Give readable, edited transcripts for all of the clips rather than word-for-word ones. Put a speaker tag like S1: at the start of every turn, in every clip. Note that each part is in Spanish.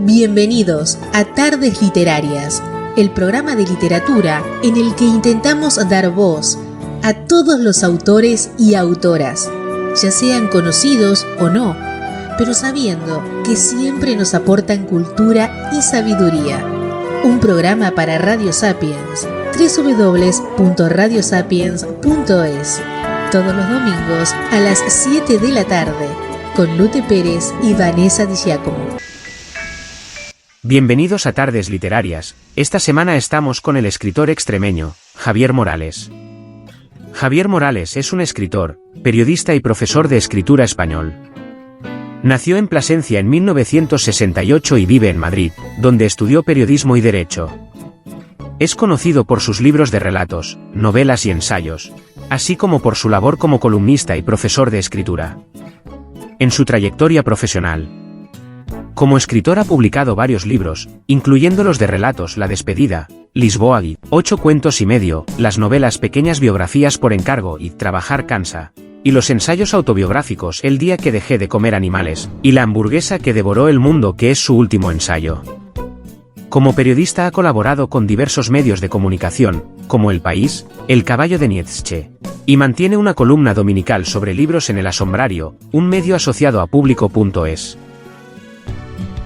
S1: Bienvenidos a Tardes Literarias, el programa de literatura en el que intentamos dar voz a todos los autores y autoras, ya sean conocidos o no, pero sabiendo que siempre nos aportan cultura y sabiduría. Un programa para Radio Sapiens, www.radiosapiens.es, todos los domingos a las 7 de la tarde, con Lute Pérez y Vanessa Di Giacomo.
S2: Bienvenidos a Tardes Literarias. Esta semana estamos con el escritor extremeño, Javier Morales. Javier Morales es un escritor, periodista y profesor de escritura español. Nació en Plasencia en 1968 y vive en Madrid, donde estudió periodismo y derecho. Es conocido por sus libros de relatos, novelas y ensayos, así como por su labor como columnista y profesor de escritura. En su trayectoria profesional, como escritor ha publicado varios libros, incluyendo los de relatos La despedida, Lisboa y 8 cuentos y medio, las novelas Pequeñas biografías por encargo y Trabajar cansa, y los ensayos autobiográficos El día que dejé de comer animales, y La hamburguesa que devoró el mundo, que es su último ensayo. Como periodista ha colaborado con diversos medios de comunicación, como El País, El caballo de Nietzsche, y mantiene una columna dominical sobre libros en El Asombrario, un medio asociado a Público.es.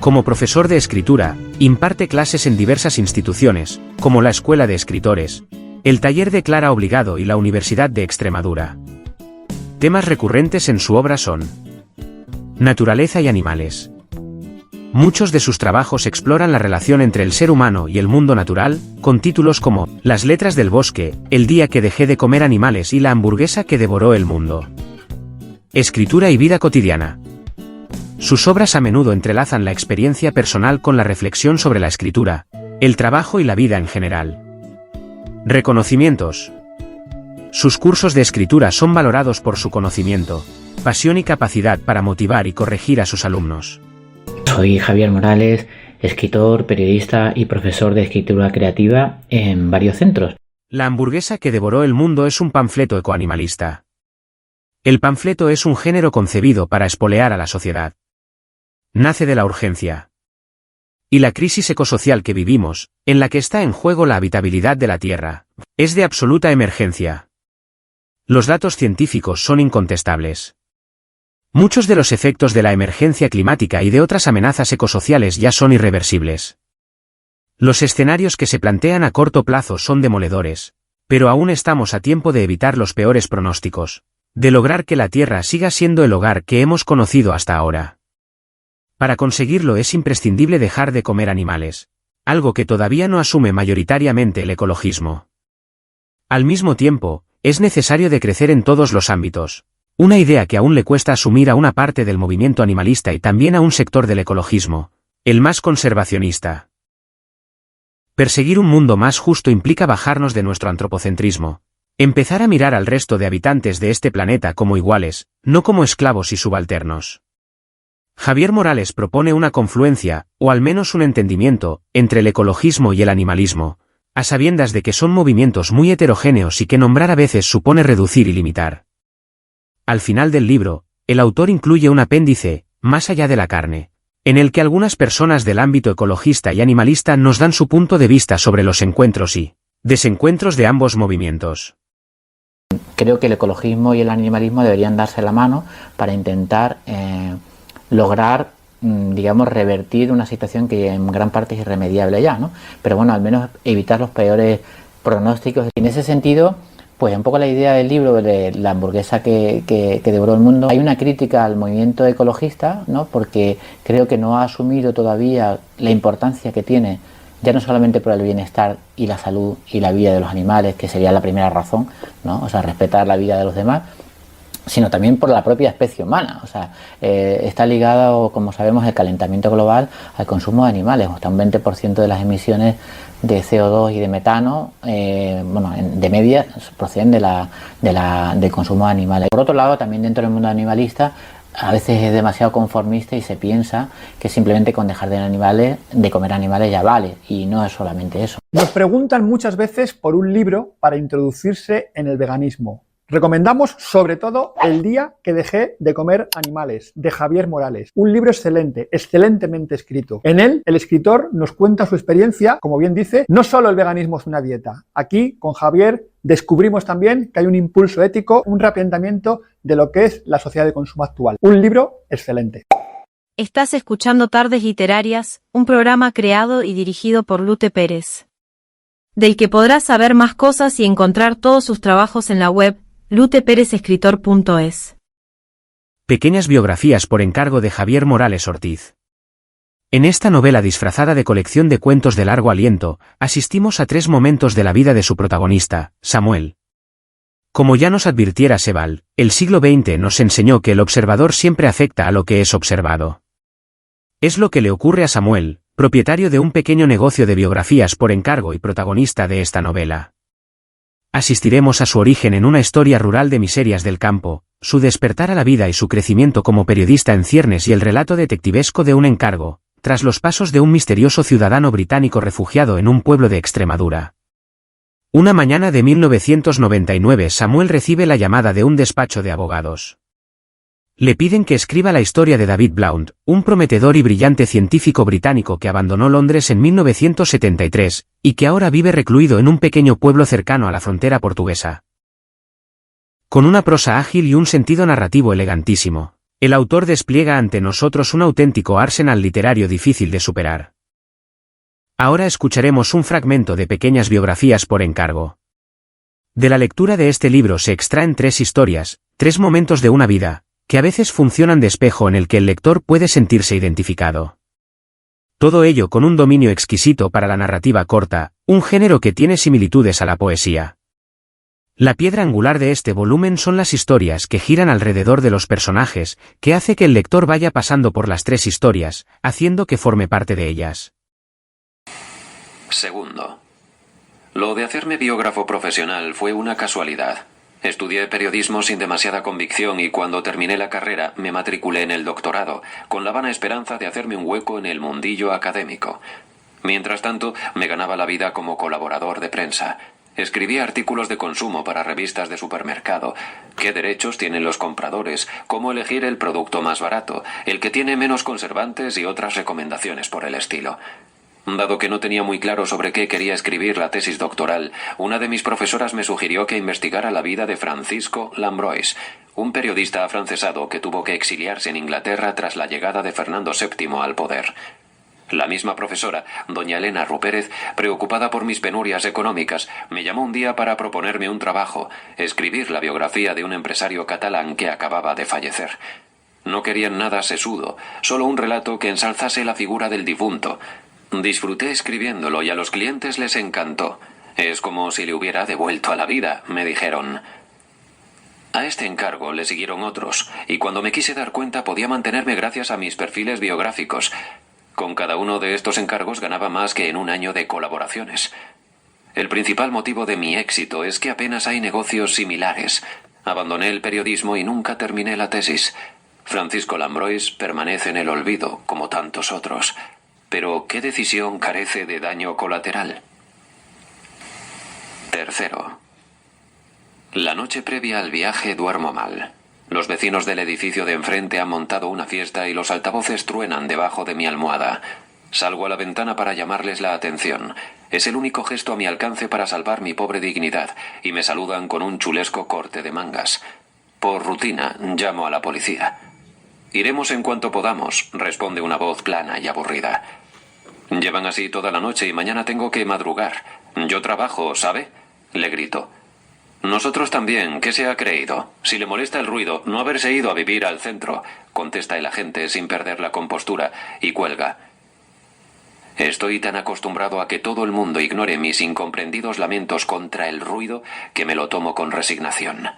S2: Como profesor de escritura, imparte clases en diversas instituciones, como la Escuela de Escritores, el Taller de Clara Obligado y la Universidad de Extremadura. Temas recurrentes en su obra son naturaleza y animales. Muchos de sus trabajos exploran la relación entre el ser humano y el mundo natural, con títulos como Las letras del bosque, El día que dejé de comer animales y La hamburguesa que devoró el mundo. Escritura y vida cotidiana. Sus obras a menudo entrelazan la experiencia personal con la reflexión sobre la escritura, el trabajo y la vida en general. Reconocimientos. Sus cursos de escritura son valorados por su conocimiento, pasión y capacidad para motivar y corregir a sus alumnos.
S3: Soy Javier Morales, escritor, periodista y profesor de escritura creativa en varios centros.
S2: La hamburguesa que devoró el mundo es un panfleto ecoanimalista. El panfleto es un género concebido para espolear a la sociedad. Nace de la urgencia y la crisis ecosocial que vivimos, en la que está en juego la habitabilidad de la Tierra, es de absoluta emergencia. Los datos científicos son incontestables. Muchos de los efectos de la emergencia climática y de otras amenazas ecosociales ya son irreversibles. Los escenarios que se plantean a corto plazo son demoledores, pero aún estamos a tiempo de evitar los peores pronósticos, de lograr que la Tierra siga siendo el hogar que hemos conocido hasta ahora. Para conseguirlo es imprescindible dejar de comer animales, algo que todavía no asume mayoritariamente el ecologismo. Al mismo tiempo, es necesario decrecer en todos los ámbitos, una idea que aún le cuesta asumir a una parte del movimiento animalista y también a un sector del ecologismo, el más conservacionista. Perseguir un mundo más justo implica bajarnos de nuestro antropocentrismo, empezar a mirar al resto de habitantes de este planeta como iguales, no como esclavos y subalternos. Javier Morales propone una confluencia, o al menos un entendimiento, entre el ecologismo y el animalismo, a sabiendas de que son movimientos muy heterogéneos y que nombrar a veces supone reducir y limitar. Al final del libro, el autor incluye un apéndice, Más allá de la carne, en el que algunas personas del ámbito ecologista y animalista nos dan su punto de vista sobre los encuentros y desencuentros de ambos movimientos.
S3: Creo que el ecologismo y el animalismo deberían darse la mano para intentar lograr, digamos, revertir una situación que en gran parte es irremediable ya, ¿no? Pero bueno, al menos evitar los peores pronósticos. En ese sentido, pues un poco la idea del libro de La hamburguesa que devoró el mundo. Hay una crítica al movimiento ecologista, ¿no? Porque creo que no ha asumido todavía la importancia que tiene, ya no solamente por el bienestar y la salud y la vida de los animales, que sería la primera razón, ¿no? O sea, respetar la vida de los demás, sino también por la propia especie humana. O sea, está ligado, como sabemos, el calentamiento global al consumo de animales. Hasta un 20% de las emisiones de CO2 y de metano, de media, proceden del consumo de animales. Por otro lado, también dentro del mundo animalista, a veces es demasiado conformista y se piensa que simplemente con dejar de comer animales ya vale, y no es solamente eso.
S4: Nos preguntan muchas veces por un libro para introducirse en el veganismo. Recomendamos sobre todo El día que dejé de comer animales, de Javier Morales. Un libro excelente, excelentemente escrito. En él, el escritor nos cuenta su experiencia, como bien dice, no solo el veganismo es una dieta. Aquí, con Javier, descubrimos también que hay un impulso ético, un replanteamiento de lo que es la sociedad de consumo actual. Un libro excelente.
S5: Estás escuchando Tardes Literarias, un programa creado y dirigido por Lute Pérez, del que podrás saber más cosas y encontrar todos sus trabajos en la web luteperezescritor.es.
S2: Pequeñas biografías por encargo de Javier Morales Ortiz. En esta novela disfrazada de colección de cuentos de largo aliento, asistimos a 3 momentos de la vida de su protagonista, Samuel. Como ya nos advirtiera Sebald, el siglo XX nos enseñó que el observador siempre afecta a lo que es observado. Es lo que le ocurre a Samuel, propietario de un pequeño negocio de biografías por encargo y protagonista de esta novela. Asistiremos a su origen en una historia rural de miserias del campo, su despertar a la vida y su crecimiento como periodista en ciernes y el relato detectivesco de un encargo, tras los pasos de un misterioso ciudadano británico refugiado en un pueblo de Extremadura. Una mañana de 1999 Samuel recibe la llamada de un despacho de abogados. Le piden que escriba la historia de David Blount, un prometedor y brillante científico británico que abandonó Londres en 1973, y que ahora vive recluido en un pequeño pueblo cercano a la frontera portuguesa. Con una prosa ágil y un sentido narrativo elegantísimo, el autor despliega ante nosotros un auténtico arsenal literario difícil de superar. Ahora escucharemos un fragmento de pequeñas biografías por encargo. De la lectura de este libro se extraen 3 historias, 3 momentos de una vida, que a veces funcionan de espejo en el que el lector puede sentirse identificado. Todo ello con un dominio exquisito para la narrativa corta, un género que tiene similitudes a la poesía. La piedra angular de este volumen son las historias que giran alrededor de los personajes, que hace que el lector vaya pasando por las 3 historias, haciendo que forme parte de ellas.
S6: Segundo. Lo de hacerme biógrafo profesional fue una casualidad. Estudié periodismo sin demasiada convicción y cuando terminé la carrera me matriculé en el doctorado, con la vana esperanza de hacerme un hueco en el mundillo académico. Mientras tanto, me ganaba la vida como colaborador de prensa. Escribía artículos de consumo para revistas de supermercado. ¿Qué derechos tienen los compradores? ¿Cómo elegir el producto más barato? ¿El que tiene menos conservantes? Y otras recomendaciones por el estilo. Dado que no tenía muy claro sobre qué quería escribir la tesis doctoral, una de mis profesoras me sugirió que investigara la vida de Francisco Lambrois, un periodista afrancesado que tuvo que exiliarse en Inglaterra tras la llegada de Fernando VII al poder. La misma profesora, doña Elena Rupérez, preocupada por mis penurias económicas, me llamó un día para proponerme un trabajo, escribir la biografía de un empresario catalán que acababa de fallecer. No querían nada sesudo, solo un relato que ensalzase la figura del difunto. Disfruté escribiéndolo y a los clientes les encantó. Es como si le hubiera devuelto a la vida, me dijeron. A este encargo le siguieron otros, y cuando me quise dar cuenta podía mantenerme gracias a mis perfiles biográficos. Con cada uno de estos encargos ganaba más que en un año de colaboraciones. El principal motivo de mi éxito es que apenas hay negocios similares. Abandoné el periodismo y nunca terminé la tesis. Francisco Lambrois permanece en el olvido, como tantos otros. Pero, ¿qué decisión carece de daño colateral? Tercero. La noche previa al viaje duermo mal. Los vecinos del edificio de enfrente han montado una fiesta y los altavoces truenan debajo de mi almohada. Salgo a la ventana para llamarles la atención. Es el único gesto a mi alcance para salvar mi pobre dignidad, y me saludan con un chulesco corte de mangas. Por rutina, llamo a la policía. Iremos en cuanto podamos, responde una voz plana y aburrida. Llevan así toda la noche y mañana tengo que madrugar. Yo trabajo, ¿sabe? Le grito. Nosotros también, ¿qué se ha creído? Si le molesta el ruido, no haberse ido a vivir al centro, contesta el agente sin perder la compostura, y cuelga. Estoy tan acostumbrado a que todo el mundo ignore mis incomprendidos lamentos contra el ruido que me lo tomo con resignación.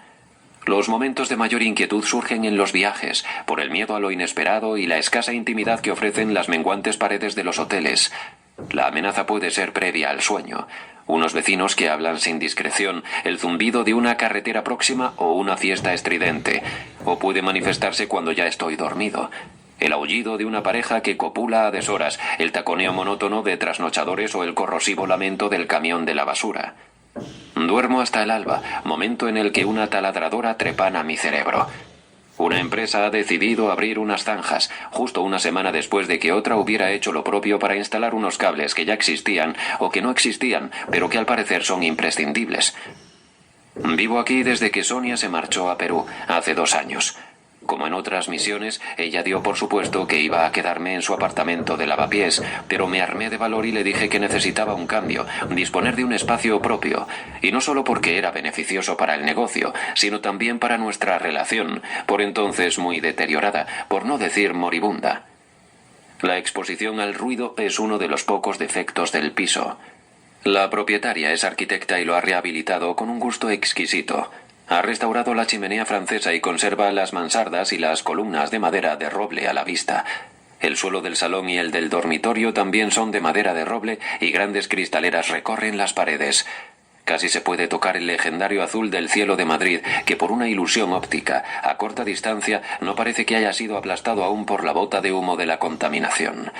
S6: Los momentos de mayor inquietud surgen en los viajes, por el miedo a lo inesperado y la escasa intimidad que ofrecen las menguantes paredes de los hoteles. La amenaza puede ser previa al sueño. Unos vecinos que hablan sin discreción, el zumbido de una carretera próxima o una fiesta estridente. O puede manifestarse cuando ya estoy dormido. El aullido de una pareja que copula a deshoras, el taconeo monótono de trasnochadores o el corrosivo lamento del camión de la basura. Duermo hasta el alba, momento en el que una taladradora trepana mi cerebro. Una empresa ha decidido abrir unas zanjas, justo una semana después de que otra hubiera hecho lo propio para instalar unos cables que ya existían o que no existían, pero que al parecer son imprescindibles. Vivo aquí desde que Sonia se marchó a Perú, hace 2 años. Como en otras misiones, ella dio por supuesto que iba a quedarme en su apartamento de Lavapiés, pero me armé de valor y le dije que necesitaba un cambio, disponer de un espacio propio, y no solo porque era beneficioso para el negocio, sino también para nuestra relación, por entonces muy deteriorada, por no decir moribunda. La exposición al ruido es uno de los pocos defectos del piso. La propietaria es arquitecta y lo ha rehabilitado con un gusto exquisito. Ha restaurado la chimenea francesa y conserva las mansardas y las columnas de madera de roble a la vista. El suelo del salón y el del dormitorio también son de madera de roble y grandes cristaleras recorren las paredes. Casi se puede tocar el legendario azul del cielo de Madrid, que por una ilusión óptica, a corta distancia, no parece que haya sido aplastado aún por la bota de humo de la contaminación.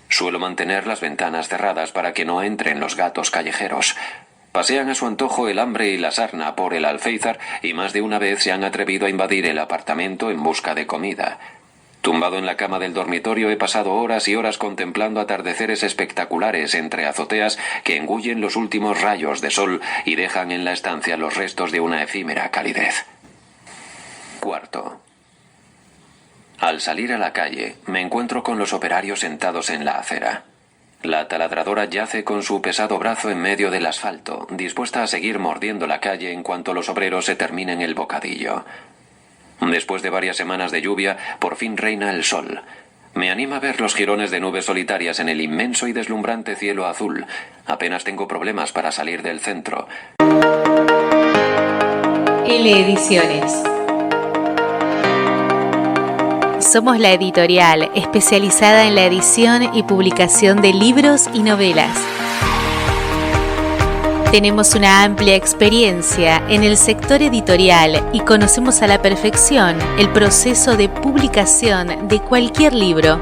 S6: Suelo mantener las ventanas cerradas para que no entren los gatos callejeros. Pasean a su antojo el hambre y la sarna por el alféizar y más de una vez se han atrevido a invadir el apartamento en busca de comida. Tumbado en la cama del dormitorio he pasado horas y horas contemplando atardeceres espectaculares entre azoteas que engullen los últimos rayos de sol y dejan en la estancia los restos de una efímera calidez. Cuarto. Al salir a la calle, me encuentro con los operarios sentados en la acera. La taladradora yace con su pesado brazo en medio del asfalto, dispuesta a seguir mordiendo la calle en cuanto los obreros se terminen el bocadillo. Después de varias semanas de lluvia, por fin reina el sol. Me anima ver los jirones de nubes solitarias en el inmenso y deslumbrante cielo azul. Apenas tengo problemas para salir del centro.
S1: L Ediciones. Somos la editorial especializada en la edición y publicación de libros y novelas. Tenemos una amplia experiencia en el sector editorial y conocemos a la perfección el proceso de publicación de cualquier libro.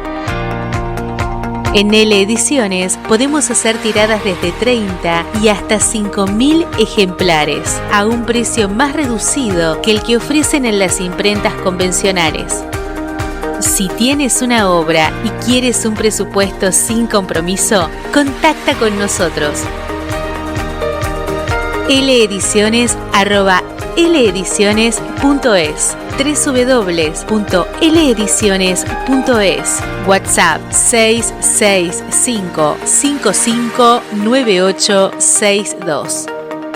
S1: En L Ediciones podemos hacer tiradas desde 30 y hasta 5.000 ejemplares a un precio más reducido que el que ofrecen en las imprentas convencionales. Si tienes una obra y quieres un presupuesto sin compromiso, contacta con nosotros. lediciones@lediciones.es, www.lediciones.es, WhatsApp 665 559862.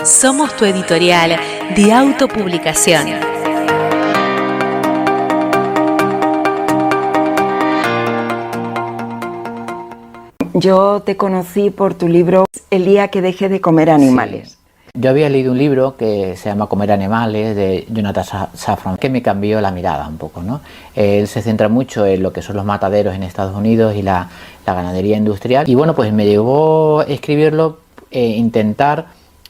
S1: Somos tu editorial de autopublicación.
S7: Yo te conocí por tu libro El día que dejé de comer animales.
S3: Sí. Yo había leído un libro que se llama Comer animales, de Jonathan Safran, que me cambió la mirada un poco, ¿no? Él se centra mucho en lo que son los mataderos en Estados Unidos y la ganadería industrial. Y bueno, pues me llevó a escribirlo, intentar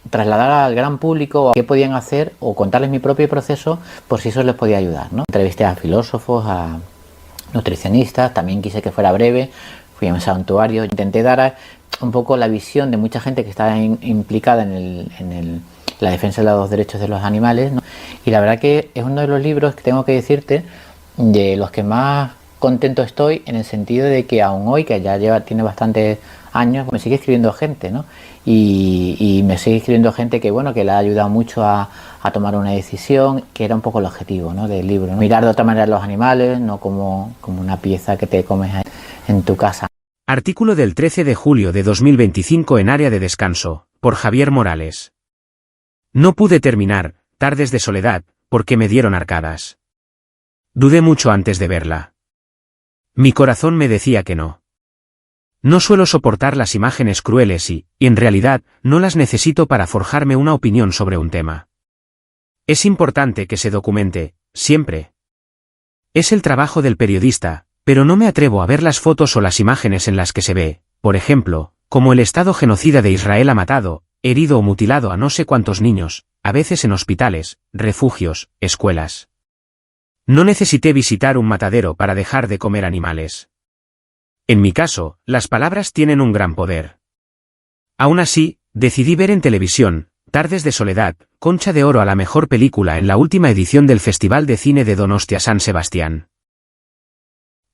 S3: trasladar al gran público qué podían hacer o contarles mi propio proceso por si eso les podía ayudar, ¿no? Entrevisté a filósofos, a nutricionistas, también quise que fuera breve. Fui a un santuario, intenté dar un poco la visión de mucha gente que está implicada en la defensa de los derechos de los animales, ¿no? Y la verdad que es uno de los libros que tengo que decirte de los que más contento estoy, en el sentido de que aún hoy, que ya tiene bastantes años, me sigue escribiendo gente, ¿no? Y me sigue escribiendo gente que, bueno, que le ha ayudado mucho a tomar una decisión, que era un poco el objetivo, ¿no?, del libro, ¿no? Mirar de otra manera los animales, no como una pieza que te comes en tu casa.
S2: Artículo del 13 de julio de 2025 en Área de Descanso, por Javier Morales. No pude terminar Tardes de Soledad, porque me dieron arcadas. Dudé mucho antes de verla. Mi corazón me decía que no. No suelo soportar las imágenes crueles y, en realidad, no las necesito para forjarme una opinión sobre un tema. Es importante que se documente, siempre. Es el trabajo del periodista, pero no me atrevo a ver las fotos o las imágenes en las que se ve, por ejemplo, como el Estado genocida de Israel ha matado, herido o mutilado a no sé cuántos niños, a veces en hospitales, refugios, escuelas. No necesité visitar un matadero para dejar de comer animales. En mi caso, las palabras tienen un gran poder. Aún así, decidí ver en televisión, Tardes de soledad, Concha de Oro a la mejor película en la última edición del Festival de Cine de Donostia San Sebastián.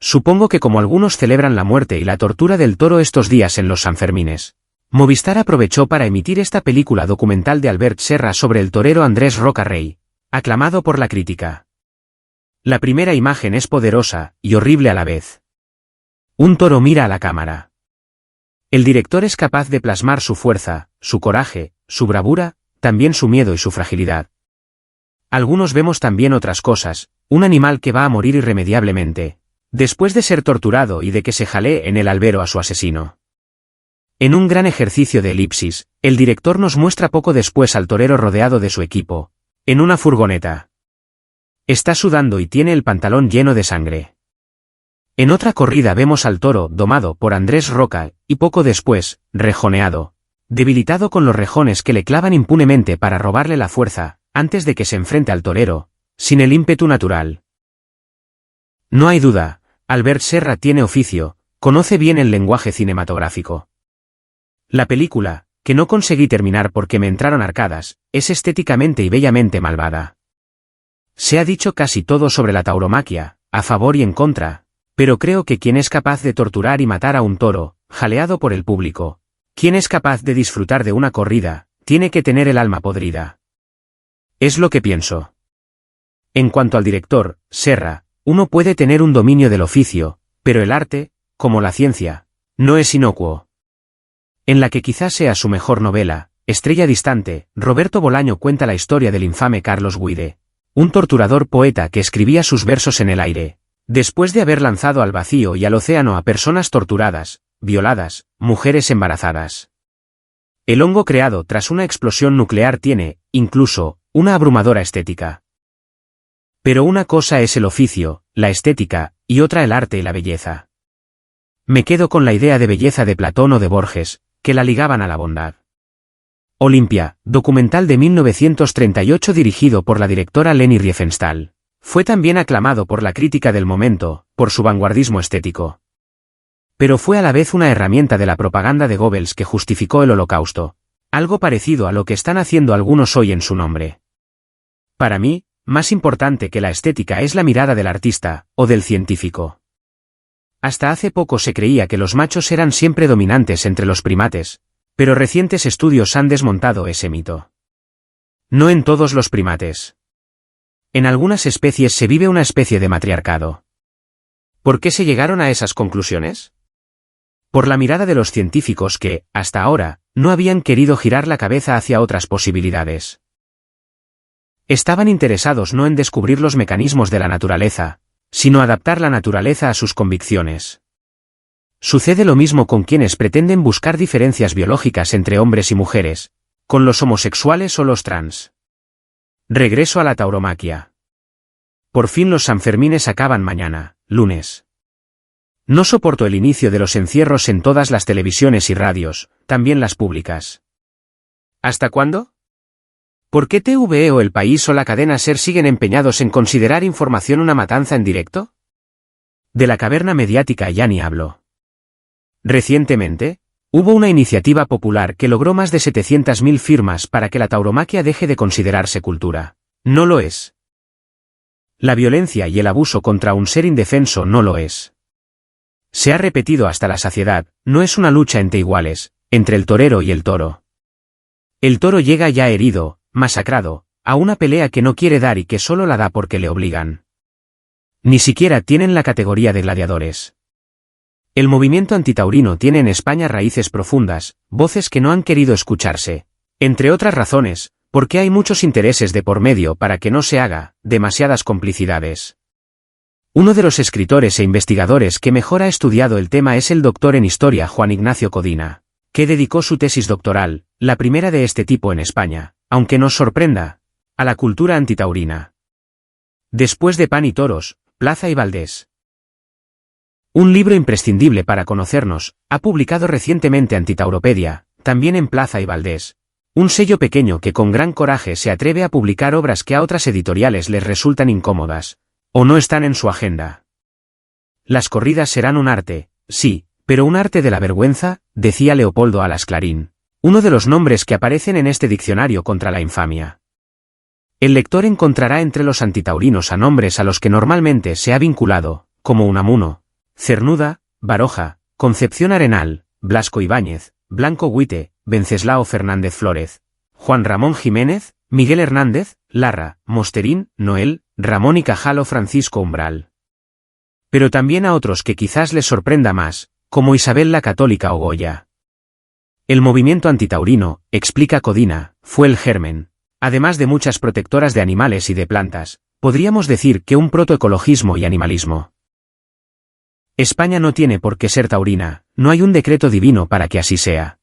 S2: Supongo que como algunos celebran la muerte y la tortura del toro estos días en los Sanfermines, Movistar aprovechó para emitir esta película documental de Albert Serra sobre el torero Andrés Roca Rey, aclamado por la crítica. La primera imagen es poderosa y horrible a la vez. Un toro mira a la cámara. El director es capaz de plasmar su fuerza, su coraje, su bravura, también su miedo y su fragilidad. Algunos vemos también otras cosas, un animal que va a morir irremediablemente, después de ser torturado y de que se jalee en el albero a su asesino. En un gran ejercicio de elipsis, el director nos muestra poco después al torero rodeado de su equipo, en una furgoneta. Está sudando y tiene el pantalón lleno de sangre. En otra corrida vemos al toro domado por Andrés Roca, y poco después, rejoneado, debilitado con los rejones que le clavan impunemente para robarle la fuerza, antes de que se enfrente al torero, sin el ímpetu natural. No hay duda, Albert Serra tiene oficio, conoce bien el lenguaje cinematográfico. La película, que no conseguí terminar porque me entraron arcadas, es estéticamente y bellamente malvada. Se ha dicho casi todo sobre la tauromaquia, a favor y en contra, pero creo que quien es capaz de torturar y matar a un toro, jaleado por el público, quien es capaz de disfrutar de una corrida, tiene que tener el alma podrida. Es lo que pienso. En cuanto al director, Serra, uno puede tener un dominio del oficio, pero el arte, como la ciencia, no es inocuo. En la que quizás sea su mejor novela, Estrella distante, Roberto Bolaño cuenta la historia del infame Carlos Guide, un torturador poeta que escribía sus versos en el aire, después de haber lanzado al vacío y al océano a personas torturadas, violadas, mujeres embarazadas. El hongo creado tras una explosión nuclear tiene, incluso, una abrumadora estética. Pero una cosa es el oficio, la estética, y otra el arte y la belleza. Me quedo con la idea de belleza de Platón o de Borges, que la ligaban a la bondad. Olimpia, documental de 1938 dirigido por la directora Leni Riefenstahl, fue también aclamado por la crítica del momento, por su vanguardismo estético. Pero fue a la vez una herramienta de la propaganda de Goebbels que justificó el Holocausto, algo parecido a lo que están haciendo algunos hoy en su nombre. Para mí, más importante que la estética es la mirada del artista, o del científico. Hasta hace poco se creía que los machos eran siempre dominantes entre los primates, pero recientes estudios han desmontado ese mito. No en todos los primates. En algunas especies se vive una especie de matriarcado. ¿Por qué se llegaron a esas conclusiones? Por la mirada de los científicos que, hasta ahora, no habían querido girar la cabeza hacia otras posibilidades. Estaban interesados no en descubrir los mecanismos de la naturaleza, sino adaptar la naturaleza a sus convicciones. Sucede lo mismo con quienes pretenden buscar diferencias biológicas entre hombres y mujeres, con los homosexuales o los trans. Regreso a la tauromaquia. Por fin los Sanfermines acaban mañana, lunes. No soporto el inicio de los encierros en todas las televisiones y radios, también las públicas. ¿Hasta cuándo? ¿Por qué TVE o El País o la cadena SER siguen empeñados en considerar información una matanza en directo? De la caverna mediática ya ni hablo. Recientemente, hubo una iniciativa popular que logró más de 700.000 firmas para que la tauromaquia deje de considerarse cultura. No lo es. La violencia y el abuso contra un ser indefenso no lo es. Se ha repetido hasta la saciedad, no es una lucha entre iguales, entre el torero y el toro. El toro llega ya herido, masacrado, a una pelea que no quiere dar y que solo la da porque le obligan. Ni siquiera tienen la categoría de gladiadores. El movimiento antitaurino tiene en España raíces profundas, voces que no han querido escucharse, entre otras razones, porque hay muchos intereses de por medio para que no se haga, demasiadas complicidades. Uno de los escritores e investigadores que mejor ha estudiado el tema es el doctor en historia Juan Ignacio Codina, que dedicó su tesis doctoral, la primera de este tipo en España, aunque nos sorprenda, a la cultura antitaurina. Después de Pan y Toros, Plaza y Valdés. Un libro imprescindible para conocernos, ha publicado recientemente Antitauropedia, también en Plaza y Valdés, un sello pequeño que con gran coraje se atreve a publicar obras que a otras editoriales les resultan incómodas, o no están en su agenda. Las corridas serán un arte, sí, pero un arte de la vergüenza, decía Leopoldo Alas Clarín, uno de los nombres que aparecen en este diccionario contra la infamia. El lector encontrará entre los antitaurinos a nombres a los que normalmente se ha vinculado, como Unamuno, Cernuda, Baroja, Concepción Arenal, Blasco Ibáñez, Blanco Huite, Venceslao Fernández Flórez, Juan Ramón Jiménez, Miguel Hernández, Larra, Mosterín, Noel, Ramón y Cajal o Francisco Umbral. Pero también a otros que quizás les sorprenda más, como Isabel la Católica o Goya. El movimiento antitaurino, explica Codina, fue el germen. Además de muchas protectoras de animales y de plantas, podríamos decir que un protoecologismo y animalismo. España no tiene por qué ser taurina, no hay un decreto divino para que así sea.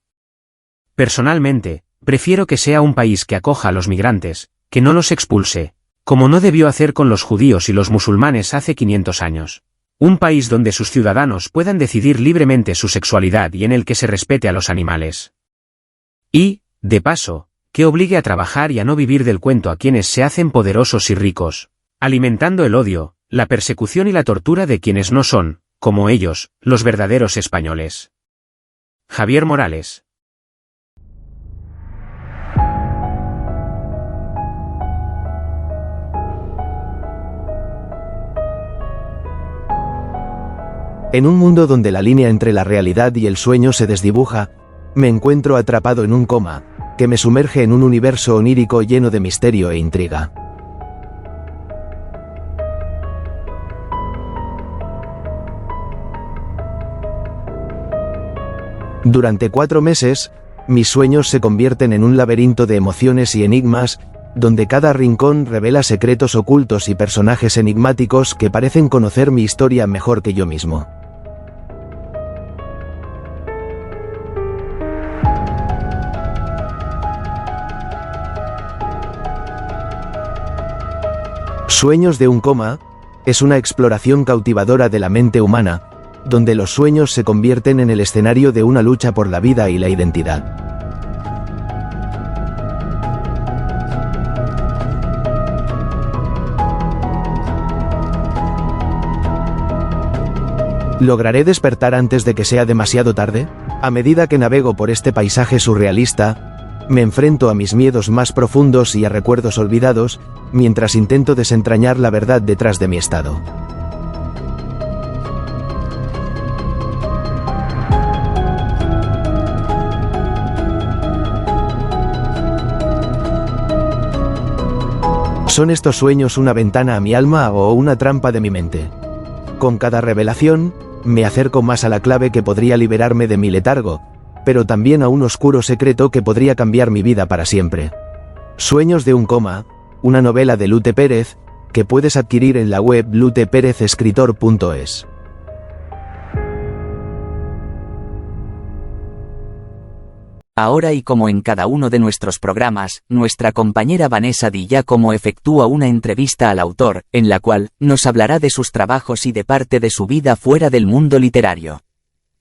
S2: Personalmente, prefiero que sea un país que acoja a los migrantes, que no los expulse, como no debió hacer con los judíos y los musulmanes hace 500 años. Un país donde sus ciudadanos puedan decidir libremente su sexualidad y en el que se respete a los animales. Y, de paso, que obligue a trabajar y a no vivir del cuento a quienes se hacen poderosos y ricos, alimentando el odio, la persecución y la tortura de quienes no son, como ellos, los verdaderos españoles. Javier Morales.
S8: En un mundo donde la línea entre la realidad y el sueño se desdibuja, me encuentro atrapado en un coma, que me sumerge en un universo onírico lleno de misterio e intriga. Durante 4 meses, mis sueños se convierten en un laberinto de emociones y enigmas, donde cada rincón revela secretos ocultos y personajes enigmáticos que parecen conocer mi historia mejor que yo mismo. Sueños de un coma es una exploración cautivadora de la mente humana, donde los sueños se convierten en el escenario de una lucha por la vida y la identidad. ¿Lograré despertar antes de que sea demasiado tarde? A medida que navego por este paisaje surrealista, me enfrento a mis miedos más profundos y a recuerdos olvidados, mientras intento desentrañar la verdad detrás de mi estado. ¿Son estos sueños una ventana a mi alma o una trampa de mi mente? Con cada revelación, me acerco más a la clave que podría liberarme de mi letargo, pero también a un oscuro secreto que podría cambiar mi vida para siempre. Sueños de un coma, una novela de Lute Pérez, que puedes adquirir en la web luteperezescritor.es.
S9: Ahora y como en cada uno de nuestros programas, nuestra compañera Vanessa Di Giacomo efectúa una entrevista al autor, en la cual nos hablará de sus trabajos y de parte de su vida fuera del mundo literario.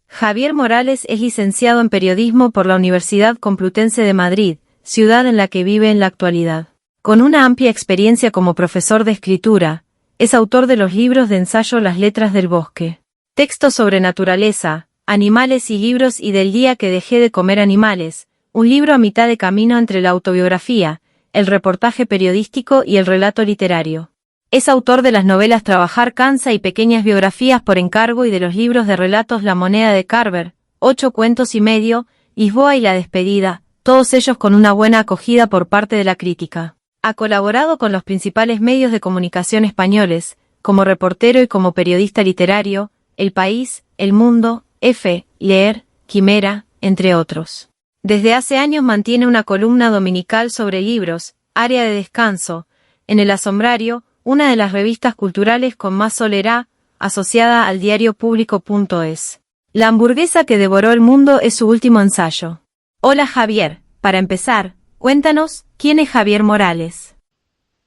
S5: Javier Morales es licenciado en Periodismo por la Universidad Complutense de Madrid, ciudad en la que vive en la actualidad. Con una amplia experiencia como profesor de escritura, es autor de los libros de ensayo Las letras del bosque, textos sobre naturaleza, animales y libros y Del día que dejé de comer animales, un libro a mitad de camino entre la autobiografía, el reportaje periodístico y el relato literario. Es autor de las novelas Trabajar cansa y Pequeñas biografías por encargo y de los libros de relatos La moneda de Carver, 8 cuentos y medio, Lisboa y La despedida, todos ellos con una buena acogida por parte de la crítica. Ha colaborado con los principales medios de comunicación españoles, como reportero y como periodista literario, El País, El Mundo, F, Leer, Quimera, entre otros. Desde hace años mantiene una columna dominical sobre libros, Área de Descanso, en El Asombrario, una de las revistas culturales con más solera, asociada al diario público.es. La hamburguesa que devoró el mundo es su último ensayo. Hola Javier, para empezar, cuéntanos, ¿quién es Javier Morales?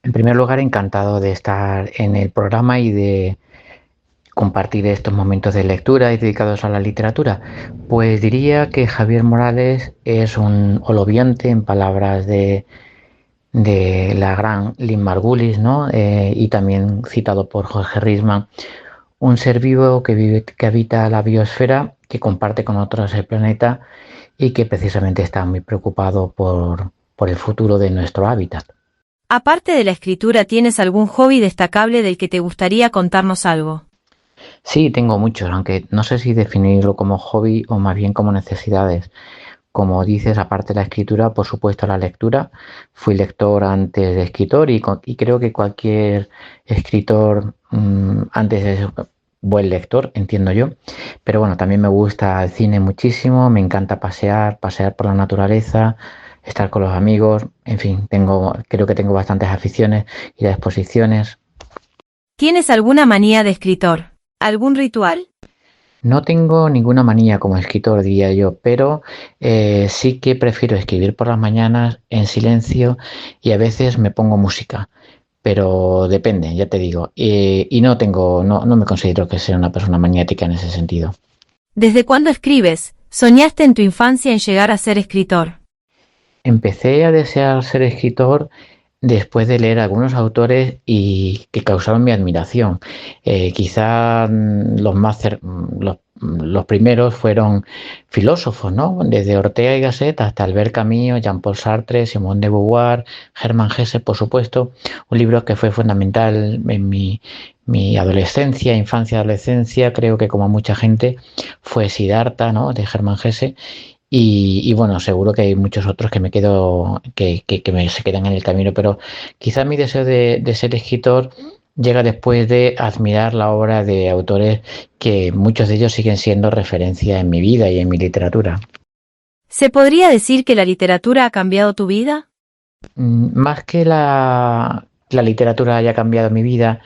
S3: En primer lugar, encantado de estar en el programa y de compartir estos momentos de lectura y dedicados a la literatura. Pues diría que Javier Morales es un holobiente, en palabras de la gran Lynn Margulis, ¿no? Y también citado por Jorge Risman, un ser vivo que habita la biosfera, que comparte con otros el planeta y que precisamente está muy preocupado por el futuro de nuestro hábitat.
S5: Aparte de la escritura, ¿tienes algún hobby destacable del que te gustaría contarnos algo?
S3: Sí, tengo muchos, aunque no sé si definirlo como hobby o más bien como necesidades. Como dices, aparte de la escritura, por supuesto la lectura. Fui lector antes de escritor y creo que cualquier escritor antes es buen lector, entiendo yo. Pero bueno, también me gusta el cine muchísimo, me encanta pasear por la naturaleza, estar con los amigos, en fin, creo que tengo bastantes aficiones, ir a exposiciones.
S5: ¿Tienes alguna manía de escritor? ¿Algún ritual?
S3: No tengo ninguna manía como escritor, diría yo, pero sí que prefiero escribir por las mañanas en silencio y a veces me pongo música, pero depende, ya te digo. Y no me considero que sea una persona maniática en ese sentido.
S5: ¿Desde cuándo escribes? ¿Soñaste en tu infancia en llegar a ser escritor?
S3: Empecé a desear ser escritor después de leer algunos autores y que causaron mi admiración. Quizá los primeros fueron filósofos, ¿no? Desde Ortega y Gasset hasta Albert Camus, Jean-Paul Sartre, Simone de Beauvoir, Hermann Hesse, por supuesto, un libro que fue fundamental en mi adolescencia, infancia, adolescencia, creo que como mucha gente, fue Siddhartha, ¿no? De Hermann Hesse. Y bueno, seguro que hay muchos otros que se quedan en el camino, pero quizá mi deseo de ser escritor llega después de admirar la obra de autores que muchos de ellos siguen siendo referencia en mi vida y en mi literatura.
S5: ¿Se podría decir que la literatura ha cambiado tu vida?
S3: Más que la literatura haya cambiado mi vida,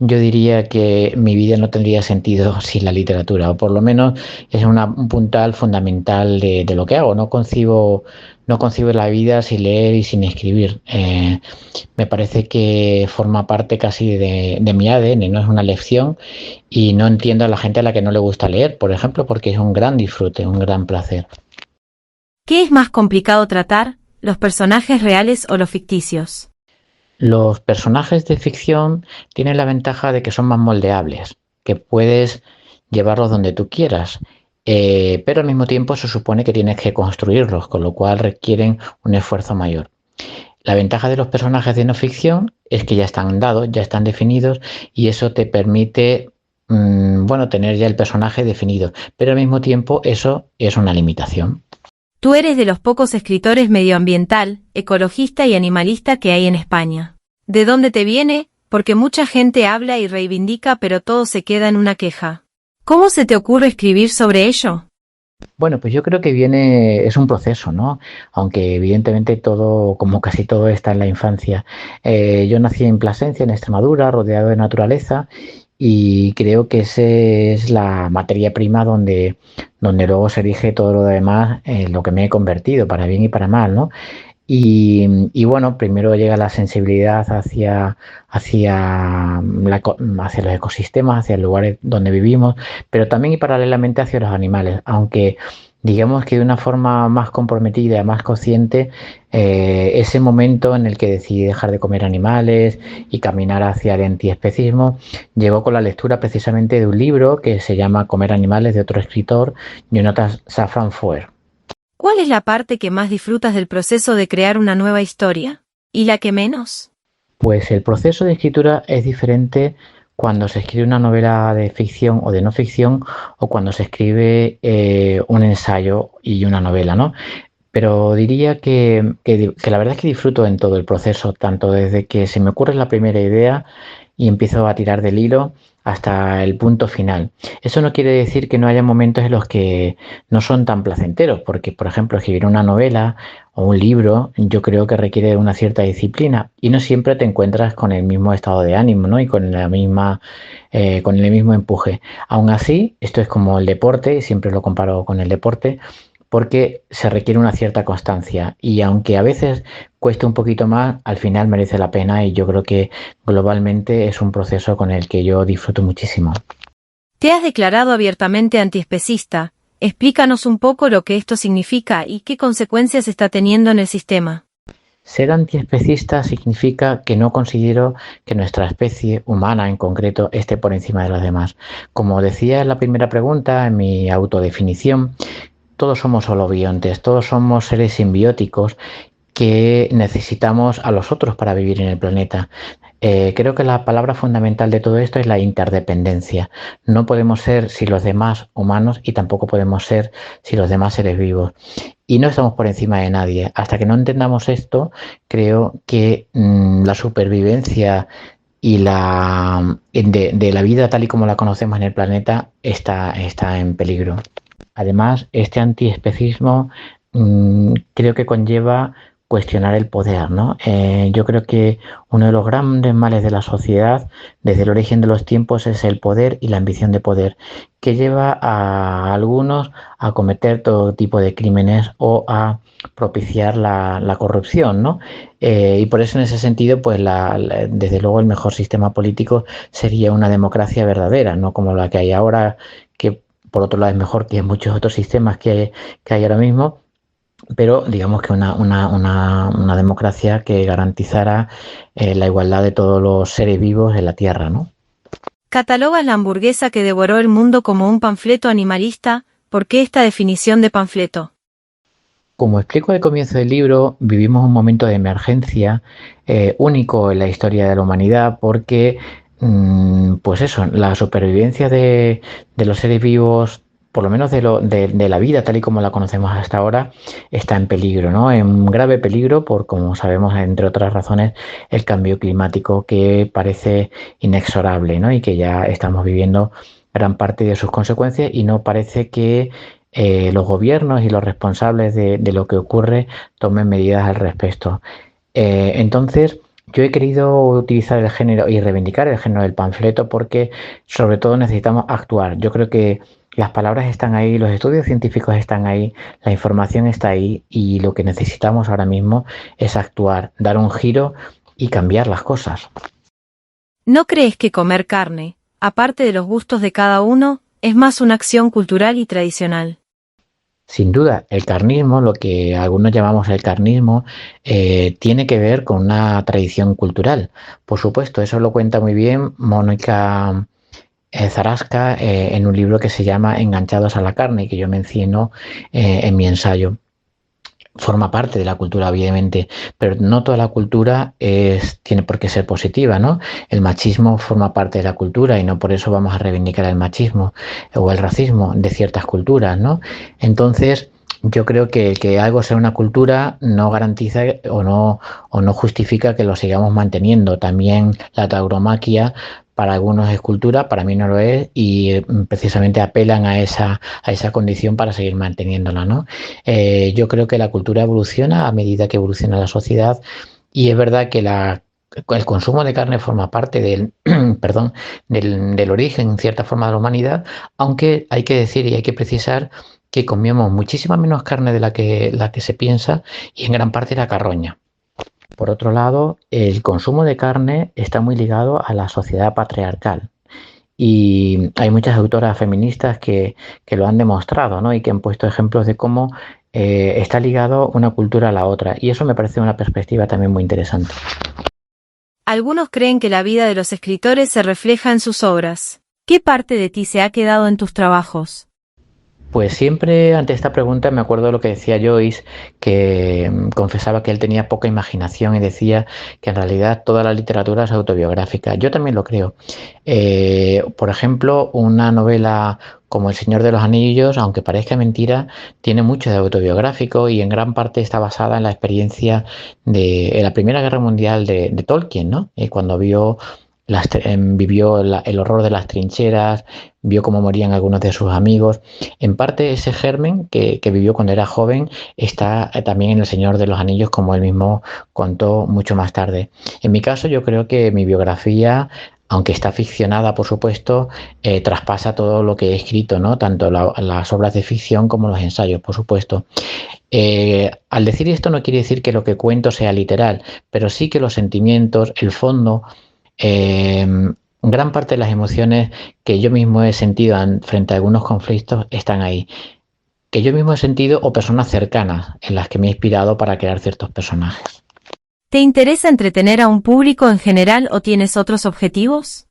S3: yo diría que mi vida no tendría sentido sin la literatura, o por lo menos es un puntal fundamental de lo que hago. No concibo la vida sin leer y sin escribir. Me parece que forma parte casi de mi ADN, no es una lección y no entiendo a la gente a la que no le gusta leer, por ejemplo, porque es un gran disfrute, un gran placer.
S5: ¿Qué es más complicado tratar, los personajes reales o los ficticios?
S3: Los personajes de ficción tienen la ventaja de que son más moldeables, que puedes llevarlos donde tú quieras, pero al mismo tiempo se supone que tienes que construirlos, con lo cual requieren un esfuerzo mayor. La ventaja de los personajes de no ficción es que ya están dados, ya están definidos y eso te permite, tener ya el personaje definido, pero al mismo tiempo eso es una limitación.
S5: Tú eres de los pocos escritores medioambiental, ecologista y animalista que hay en España. ¿De dónde te viene? Porque mucha gente habla y reivindica, pero todo se queda en una queja. ¿Cómo se te ocurre escribir sobre ello?
S3: Bueno, pues yo creo que es un proceso, ¿no? Aunque evidentemente todo, como casi todo, está en la infancia. Yo nací en Plasencia, en Extremadura, rodeado de naturaleza, y creo que esa es la materia prima donde luego se erige todo lo demás en lo que me he convertido, para bien y para mal, ¿no? Y bueno, primero llega la sensibilidad hacia los ecosistemas, hacia el lugar donde vivimos, pero también y paralelamente hacia los animales, aunque digamos que de una forma más comprometida, más consciente, ese momento en el que decidí dejar de comer animales y caminar hacia el antiespecismo llegó con la lectura precisamente de un libro que se llama Comer animales, de otro escritor, Jonathan Safran Foer.
S5: ¿Cuál es la parte que más disfrutas del proceso de crear una nueva historia? ¿Y la que menos?
S3: Pues el proceso de escritura es diferente cuando se escribe una novela de ficción o de no ficción o cuando se escribe un ensayo y una novela, ¿no? Pero diría que la verdad es que disfruto en todo el proceso, tanto desde que se me ocurre la primera idea y empiezo a tirar del hilo hasta el punto final. Eso no quiere decir que no haya momentos en los que no son tan placenteros, porque, por ejemplo, escribir una novela o un libro yo creo que requiere una cierta disciplina y no siempre te encuentras con el mismo estado de ánimo, ¿no? Y con el mismo empuje. Aún así, esto es como el deporte, y siempre lo comparo con el deporte, porque se requiere una cierta constancia y aunque a veces cueste un poquito más, al final merece la pena y yo creo que globalmente es un proceso con el que yo disfruto muchísimo.
S5: Te has declarado abiertamente antiespecista. Explícanos un poco lo que esto significa y qué consecuencias está teniendo en el sistema.
S3: Ser antiespecista significa que no considero que nuestra especie humana en concreto esté por encima de las demás. Como decía en la primera pregunta, en mi autodefinición, todos somos holobiontes, todos somos seres simbióticos que necesitamos a los otros para vivir en el planeta. Creo que la palabra fundamental de todo esto es la interdependencia. No podemos ser sin los demás humanos y tampoco podemos ser sin los demás seres vivos. Y no estamos por encima de nadie. Hasta que no entendamos esto, creo que la supervivencia y de la vida tal y como la conocemos en el planeta está en peligro. Además, este antiespecismo creo que conlleva cuestionar el poder, ¿no? Yo creo que uno de los grandes males de la sociedad desde el origen de los tiempos es el poder y la ambición de poder, que lleva a algunos a cometer todo tipo de crímenes o a propiciar la corrupción, ¿no? Y por eso en ese sentido, pues desde luego el mejor sistema político sería una democracia verdadera, no como la que hay ahora, que por otro lado es mejor que muchos otros sistemas que hay ahora mismo, pero digamos que una democracia que garantizara la igualdad de todos los seres vivos en la Tierra, ¿no?
S5: ¿Catalogas la hamburguesa que devoró el mundo como un panfleto animalista? ¿Por qué esta definición de panfleto?
S3: Como explico al comienzo del libro, vivimos un momento de emergencia único en la historia de la humanidad porque, pues eso, la supervivencia de los seres vivos, por lo menos de la vida tal y como la conocemos hasta ahora, está en peligro, ¿no? En grave peligro por, como sabemos, entre otras razones, el cambio climático que parece inexorable, ¿no? Y que ya estamos viviendo gran parte de sus consecuencias y no parece que los gobiernos y los responsables de lo que ocurre tomen medidas al respecto. Entonces, yo he querido utilizar el género y reivindicar el género del panfleto porque sobre todo necesitamos actuar. Yo creo que las palabras están ahí, los estudios científicos están ahí, la información está ahí y lo que necesitamos ahora mismo es actuar, dar un giro y cambiar las cosas.
S5: ¿No crees que comer carne, aparte de los gustos de cada uno, es más una acción cultural y tradicional?
S3: Sin duda, el carnismo, lo que algunos llamamos el carnismo, tiene que ver con una tradición cultural. Por supuesto, eso lo cuenta muy bien Mónica Zarasca en un libro que se llama Enganchados a la carne, que yo menciono en mi ensayo. Forma parte de la cultura, obviamente, pero no toda la cultura tiene por qué ser positiva, ¿no? El machismo forma parte de la cultura y no por eso vamos a reivindicar el machismo o el racismo de ciertas culturas, ¿no? Entonces, yo creo que algo sea una cultura no garantiza o no justifica que lo sigamos manteniendo. También la tauromaquia para algunos es cultura, para mí no lo es, y precisamente apelan a esa condición para seguir manteniéndola, ¿no? Yo creo que la cultura evoluciona a medida que evoluciona la sociedad y es verdad que el consumo de carne forma parte del origen, en cierta forma, de la humanidad, aunque hay que decir y hay que precisar que comíamos muchísima menos carne de la que se piensa y en gran parte era carroña. Por otro lado, el consumo de carne está muy ligado a la sociedad patriarcal y hay muchas autoras feministas que lo han demostrado, ¿no? Y que han puesto ejemplos de cómo está ligado una cultura a la otra y eso me parece una perspectiva también muy interesante.
S5: Algunos creen que la vida de los escritores se refleja en sus obras. ¿Qué parte de ti se ha quedado en tus trabajos?
S3: Pues siempre ante esta pregunta me acuerdo de lo que decía Joyce, que confesaba que él tenía poca imaginación y decía que en realidad toda la literatura es autobiográfica. Yo también lo creo. Por ejemplo, una novela como El Señor de los Anillos, aunque parezca mentira, tiene mucho de autobiográfico y en gran parte está basada en la experiencia de la Primera Guerra Mundial de Tolkien, ¿no? Cuando vivió el horror de las trincheras, vio cómo morían algunos de sus amigos. En parte ese germen que vivió cuando era joven está también en El Señor de los Anillos, como él mismo contó mucho más tarde. En mi caso, yo creo que mi biografía, aunque está ficcionada, por supuesto, traspasa todo lo que he escrito, ¿no? Tanto las obras de ficción como los ensayos, por supuesto. Al decir esto no quiere decir que lo que cuento sea literal, pero sí que los sentimientos, el fondo, gran parte de las emociones que yo mismo he sentido frente a algunos conflictos están ahí, que yo mismo he sentido o personas cercanas en las que me he inspirado para crear ciertos personajes.
S5: ¿Te interesa entretener a un público en general o tienes otros objetivos?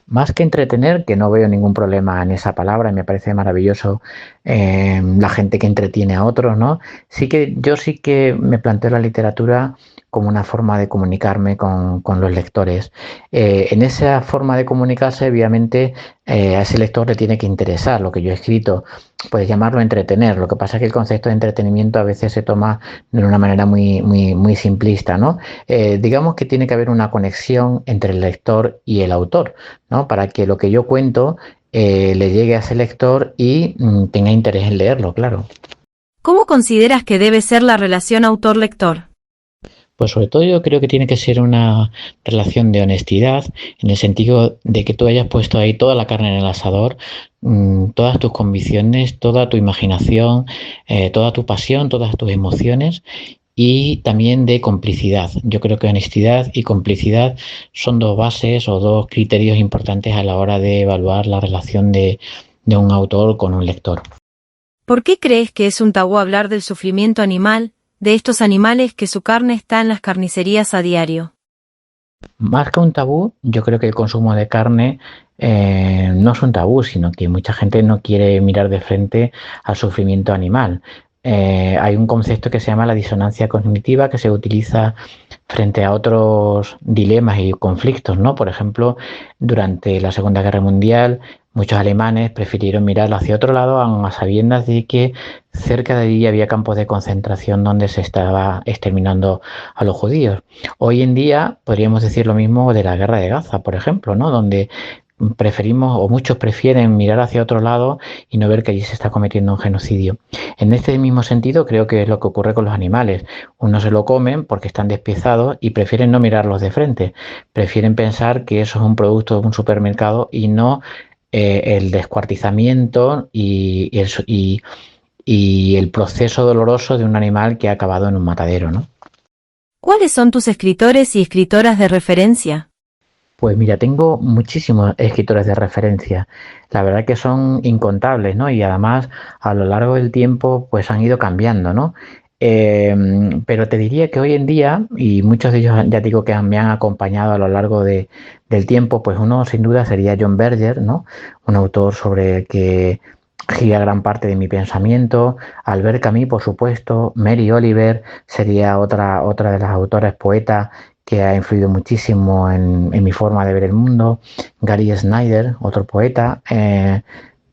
S3: Más que entretener, que no veo ningún problema en esa palabra, me parece maravilloso la gente que entretiene a otros, ¿no? Yo sí que me planteo la literatura como una forma de comunicarme con los lectores. En esa forma de comunicarse, obviamente, a ese lector le tiene que interesar lo que yo he escrito. Puedes llamarlo entretener. Lo que pasa es que el concepto de entretenimiento a veces se toma de una manera muy simplista, ¿no? Digamos que tiene que haber una conexión entre el lector y el autor, ¿no? Para que lo que yo cuento le llegue a ese lector y tenga interés en leerlo, claro.
S5: ¿Cómo consideras que debe ser la relación autor-lector?
S3: Pues sobre todo yo creo que tiene que ser una relación de honestidad, en el sentido de que tú hayas puesto ahí toda la carne en el asador, todas tus convicciones, toda tu imaginación, toda tu pasión, todas tus emociones, y también de complicidad. Yo creo que honestidad y complicidad son dos bases o dos criterios importantes a la hora de evaluar la relación de un autor con un lector.
S5: ¿Por qué crees que es un tabú hablar del sufrimiento animal, de estos animales que su carne está en las carnicerías a diario?
S3: Más que un tabú, yo creo que el consumo de carne no es un tabú, sino que mucha gente no quiere mirar de frente al sufrimiento animal. Hay un concepto que se llama la disonancia cognitiva, que se utiliza frente a otros dilemas y conflictos, ¿no? Por ejemplo, durante la Segunda Guerra Mundial, muchos alemanes prefirieron mirar hacia otro lado, aun a sabiendas de que cerca de allí había campos de concentración donde se estaba exterminando a los judíos. Hoy en día podríamos decir lo mismo de la Guerra de Gaza, por ejemplo, ¿no? Donde preferimos, o muchos prefieren, mirar hacia otro lado y no ver que allí se está cometiendo un genocidio. En este mismo sentido, creo que es lo que ocurre con los animales. Unos se lo comen porque están despiezados y prefieren no mirarlos de frente. Prefieren pensar que eso es un producto de un supermercado y no el descuartizamiento y el proceso doloroso de un animal que ha acabado en un matadero, ¿no?
S5: ¿Cuáles son tus escritores y escritoras de referencia?
S3: Pues mira, tengo muchísimos escritores de referencia. La verdad que son incontables, ¿no? Y además a lo largo del tiempo pues han ido cambiando, ¿no? Pero te diría que hoy en día, y muchos de ellos ya digo que me han acompañado a lo largo del tiempo, pues uno sin duda sería John Berger, ¿no? Un autor sobre el que gira gran parte de mi pensamiento. Albert Camus, por supuesto. Mary Oliver sería otra de las autoras poetas que ha influido muchísimo en mi forma de ver el mundo. Gary Snyder, otro poeta.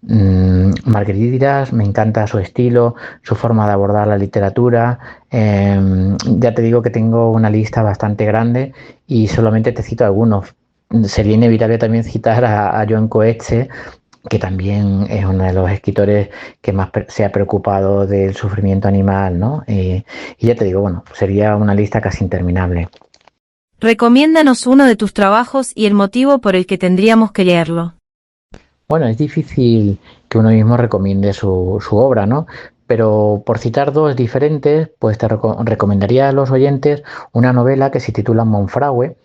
S3: Marguerite Duras, me encanta su estilo, su forma de abordar la literatura. Ya te digo que tengo una lista bastante grande y solamente te cito algunos. Sería inevitable también citar a Joan Coetze, que también es uno de los escritores que más se ha preocupado del sufrimiento animal, ¿no? Y ya te digo, bueno, sería una lista casi interminable.
S5: Recomiéndanos uno de tus trabajos y el motivo por el que tendríamos que leerlo.
S3: Bueno, es difícil que uno mismo recomiende su obra, ¿no? Pero por citar dos diferentes, pues te recomendaría a los oyentes una novela que se titula Monfragüe.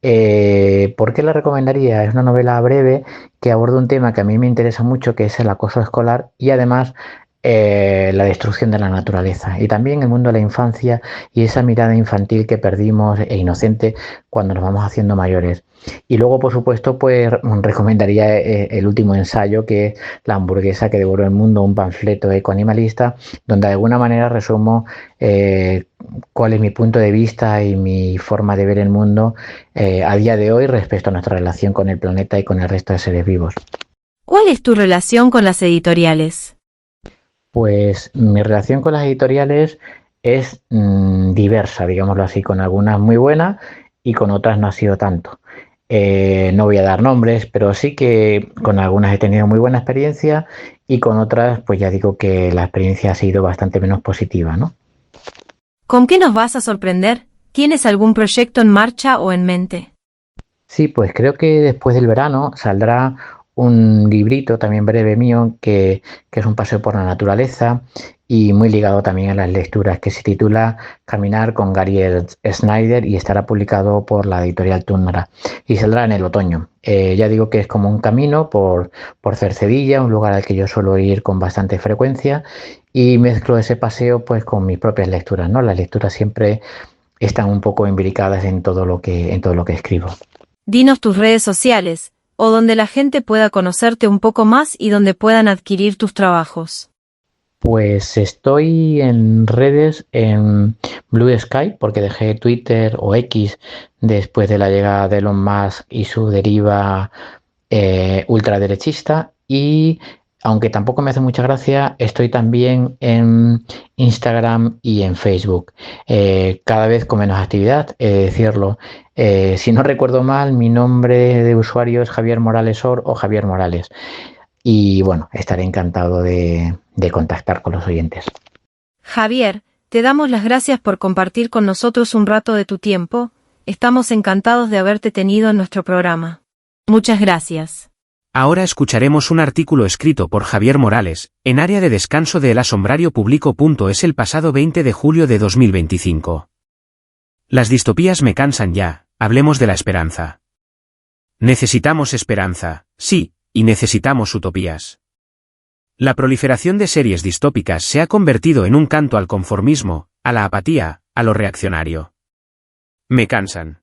S3: ¿Por qué la recomendaría? Es una novela breve que aborda un tema que a mí me interesa mucho, que es el acoso escolar y además la destrucción de la naturaleza y también el mundo de la infancia y esa mirada infantil que perdimos e inocente cuando nos vamos haciendo mayores. Y luego, por supuesto, pues recomendaría el último ensayo, que es La hamburguesa que devoró el mundo, un panfleto ecoanimalista, donde de alguna manera resumo cuál es mi punto de vista y mi forma de ver el mundo a día de hoy respecto a nuestra relación con el planeta y con el resto de seres vivos.
S5: ¿Cuál es tu relación con las editoriales?
S3: Pues mi relación con las editoriales es diversa, digámoslo así, con algunas muy buenas y con otras no ha sido tanto. No voy a dar nombres, pero sí que con algunas he tenido muy buena experiencia y con otras, pues ya digo que la experiencia ha sido bastante menos positiva, ¿no?
S5: ¿Con qué nos vas a sorprender? ¿Tienes algún proyecto en marcha o en mente?
S3: Sí, pues creo que después del verano saldrá un librito también breve mío que es un paseo por la naturaleza y muy ligado también a las lecturas, que se titula Caminar con Gary Snyder y estará publicado por la editorial Tundra y saldrá en el otoño. Ya digo que es como un camino por Cercedilla, un lugar al que yo suelo ir con bastante frecuencia, y mezclo ese paseo pues con mis propias lecturas, ¿no? Las lecturas siempre están un poco imbricadas en todo lo que escribo.
S5: Dinos tus redes sociales, o donde la gente pueda conocerte un poco más y donde puedan adquirir tus trabajos.
S3: Pues estoy en redes en Blue Sky porque dejé Twitter o X después de la llegada de Elon Musk y su deriva ultraderechista, y aunque tampoco me hace mucha gracia, estoy también en Instagram y en Facebook, cada vez con menos actividad, he de decirlo. Si no recuerdo mal, mi nombre de usuario es Javier Morales Or o Javier Morales. Y bueno, estaré encantado de contactar con los oyentes.
S5: Javier, te damos las gracias por compartir con nosotros un rato de tu tiempo. Estamos encantados de haberte tenido en nuestro programa. Muchas gracias.
S2: Ahora escucharemos un artículo escrito por Javier Morales, en área de descanso de elasombrariopublico.es el pasado 20 de julio de 2025. Las distopías me cansan ya, hablemos de la esperanza. Necesitamos esperanza, sí, y necesitamos utopías. La proliferación de series distópicas se ha convertido en un canto al conformismo, a la apatía, a lo reaccionario. Me cansan.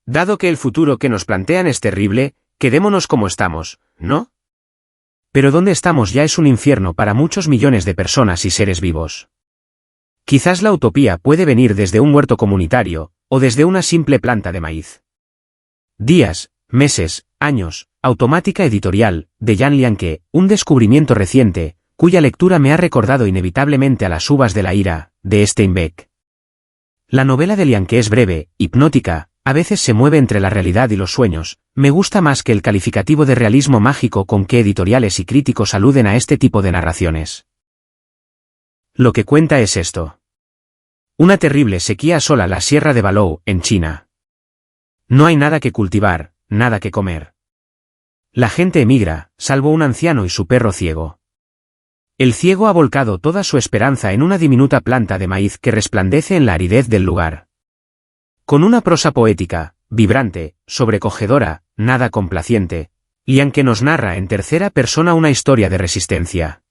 S2: Dado que el futuro que nos plantean es terrible, quedémonos como estamos, ¿no? Pero donde estamos ya es un infierno para muchos millones de personas y seres vivos. Quizás la utopía puede venir desde un huerto comunitario, o desde una simple planta de maíz. Días, meses, años, Automática editorial, de Jan Lianke, un descubrimiento reciente, cuya lectura me ha recordado inevitablemente a las uvas de la ira, de Steinbeck. La novela de Lianke es breve, hipnótica, a veces se mueve entre la realidad y los sueños, me gusta más que el calificativo de realismo mágico con que editoriales y críticos aluden a este tipo de narraciones. Lo que cuenta es esto. Una terrible sequía asola la Sierra de Balou, en China. No hay nada que cultivar, nada que comer. La gente emigra, salvo un anciano y su perro ciego. El ciego ha volcado toda su esperanza en una diminuta planta de maíz que resplandece en la aridez del lugar. Con una prosa poética, vibrante, sobrecogedora, nada complaciente, Lianke nos narra en tercera persona una historia de resistencia.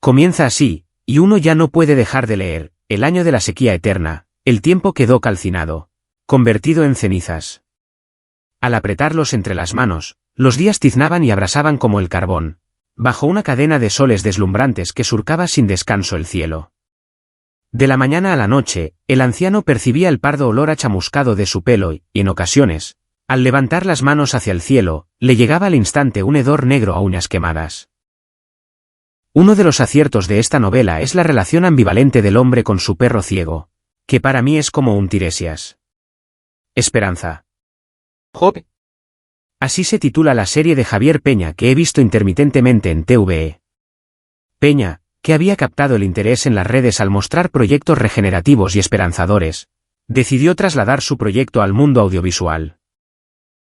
S2: Comienza así, y uno ya no puede dejar de leer: el año de la sequía eterna, el tiempo quedó calcinado, convertido en cenizas. Al apretarlos entre las manos, los días tiznaban y abrasaban como el carbón, bajo una cadena de soles deslumbrantes que surcaba sin descanso el cielo. De la mañana a la noche, el anciano percibía el pardo olor a chamuscado de su pelo y, en ocasiones, al levantar las manos hacia el cielo, le llegaba al instante un hedor negro a uñas quemadas. Uno de los aciertos de esta novela es la relación ambivalente del hombre con su perro ciego, que para mí es como un Tiresias. Esperanza. Job. Así se titula la serie de Javier Peña que he visto intermitentemente en TVE. Peña, que había captado el interés en las redes al mostrar proyectos regenerativos y esperanzadores, decidió trasladar su proyecto al mundo audiovisual.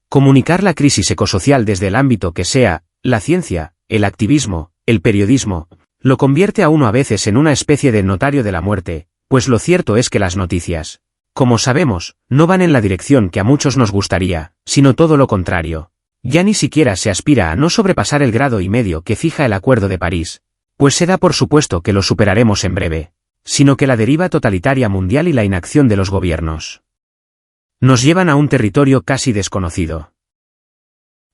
S2: Comunicar la crisis ecosocial desde el ámbito que sea, la ciencia, el activismo, el periodismo, lo convierte a uno a veces en una especie de notario de la muerte, pues lo cierto es que las noticias, como sabemos, no van en la dirección que a muchos nos gustaría, sino todo lo contrario. Ya ni siquiera se aspira a no sobrepasar el 1,5 grados que fija el Acuerdo de París, pues se da por supuesto que lo superaremos en breve, sino que la deriva totalitaria mundial y la inacción de los gobiernos nos llevan a un territorio casi desconocido.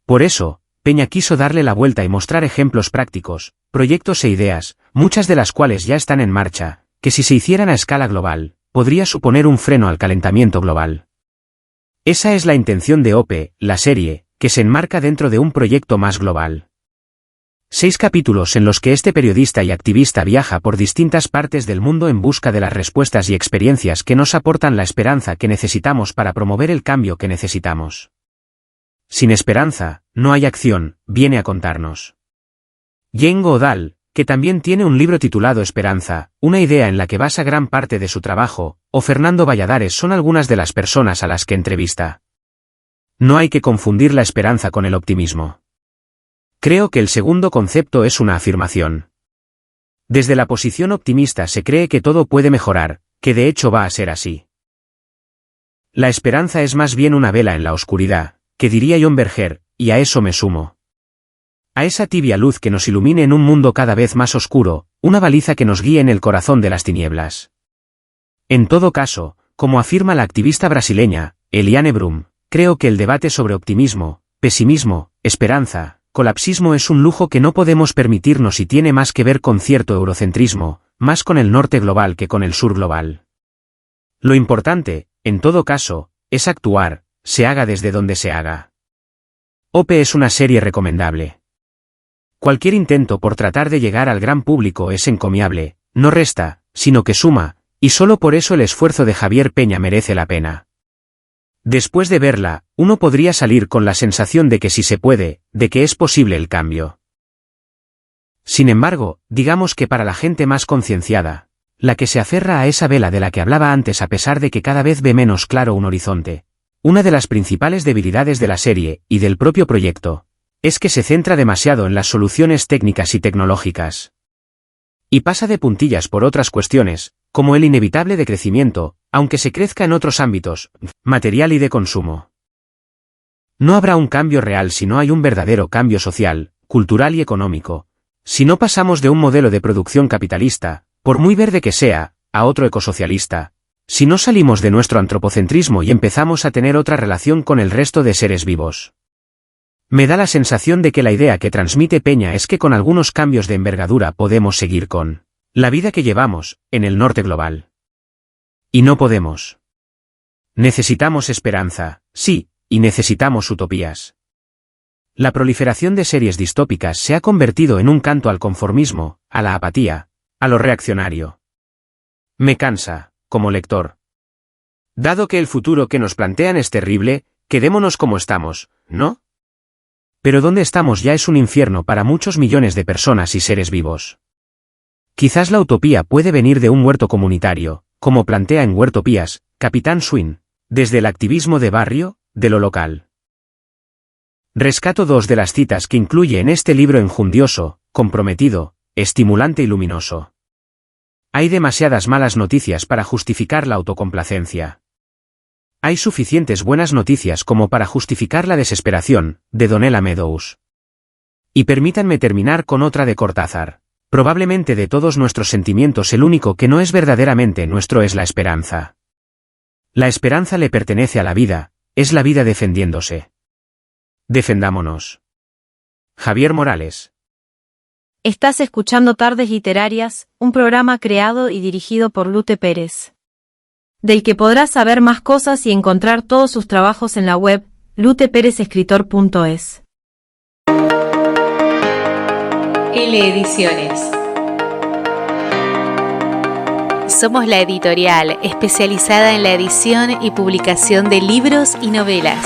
S2: Por eso, Peña quiso darle la vuelta y mostrar ejemplos prácticos, proyectos e ideas, muchas de las cuales ya están en marcha, que si se hicieran a escala global, podría suponer un freno al calentamiento global. Esa es la intención de OPE, la serie, que se enmarca dentro de un proyecto más global. 6 capítulos en los que este periodista y activista viaja por distintas partes del mundo en busca de las respuestas y experiencias que nos aportan la esperanza que necesitamos para promover el cambio que necesitamos. Sin esperanza, no hay acción, viene a contarnos. Jane Goodall, que también tiene un libro titulado Esperanza, una idea en la que basa gran parte de su trabajo, o Fernando Valladares son algunas de las personas a las que entrevista. No hay que confundir la esperanza con el optimismo. Creo que el segundo concepto es una afirmación. Desde la posición optimista se cree que todo puede mejorar, que de hecho va a ser así. La esperanza es más bien una vela en la oscuridad, que diría John Berger, y a eso me sumo. A esa tibia luz que nos ilumine en un mundo cada vez más oscuro, una baliza que nos guíe en el corazón de las tinieblas. En todo caso, como afirma la activista brasileña, Eliane Brum, creo que el debate sobre optimismo, pesimismo, esperanza, colapsismo es un lujo que no podemos permitirnos y tiene más que ver con cierto eurocentrismo, más con el norte global que con el sur global. Lo importante, en todo caso, es actuar, se haga desde donde se haga. OPE es una serie recomendable. Cualquier intento por tratar de llegar al gran público es encomiable, no resta, sino que suma, y solo por eso el esfuerzo de Javier Peña merece la pena. Después de verla, uno podría salir con la sensación de que sí se puede, de que es posible el cambio. Sin embargo, digamos que para la gente más concienciada, la que se aferra a esa vela de la que hablaba antes a pesar de que cada vez ve menos claro un horizonte, una de las principales debilidades de la serie, y del propio proyecto, es que se centra demasiado en las soluciones técnicas y tecnológicas. Y pasa de puntillas por otras cuestiones, como el inevitable decrecimiento, aunque se crezca en otros ámbitos, material y de consumo. No habrá un cambio real si no hay un verdadero cambio social, cultural y económico, si no pasamos de un modelo de producción capitalista, por muy verde que sea, a otro ecosocialista, si no salimos de nuestro antropocentrismo y empezamos a tener otra relación con el resto de seres vivos. Me da la sensación de que la idea que transmite Peña es que con algunos cambios de envergadura podemos seguir con la vida que llevamos, en el norte global. Y no podemos. Necesitamos esperanza, sí, y necesitamos utopías. La proliferación de series distópicas se ha convertido en un canto al conformismo, a la apatía, a lo reaccionario. Me cansa, como lector. Dado que el futuro que nos plantean es terrible, quedémonos como estamos, ¿no? Pero donde estamos ya es un infierno para muchos millones de personas y seres vivos. Quizás la utopía puede venir de un huerto comunitario, como plantea en Huertopías, Capitán Swing, desde el activismo de barrio, de lo local. Rescato dos de las citas que incluye en este libro enjundioso, comprometido, estimulante y luminoso. Hay demasiadas malas noticias para justificar la autocomplacencia. Hay suficientes buenas noticias como para justificar la desesperación, de Donella Meadows. Y permítanme terminar con otra de Cortázar. Probablemente de todos nuestros sentimientos el único que no es verdaderamente nuestro es la esperanza. La esperanza le pertenece a la vida, es la vida defendiéndose. Defendámonos. Javier Morales.
S5: Estás escuchando Tardes Literarias, un programa creado y dirigido por Lute Pérez, del que podrás saber más cosas y encontrar todos sus trabajos en la web luteperezescritor.es.
S1: L Ediciones. Somos la editorial especializada en la edición y publicación de libros y novelas.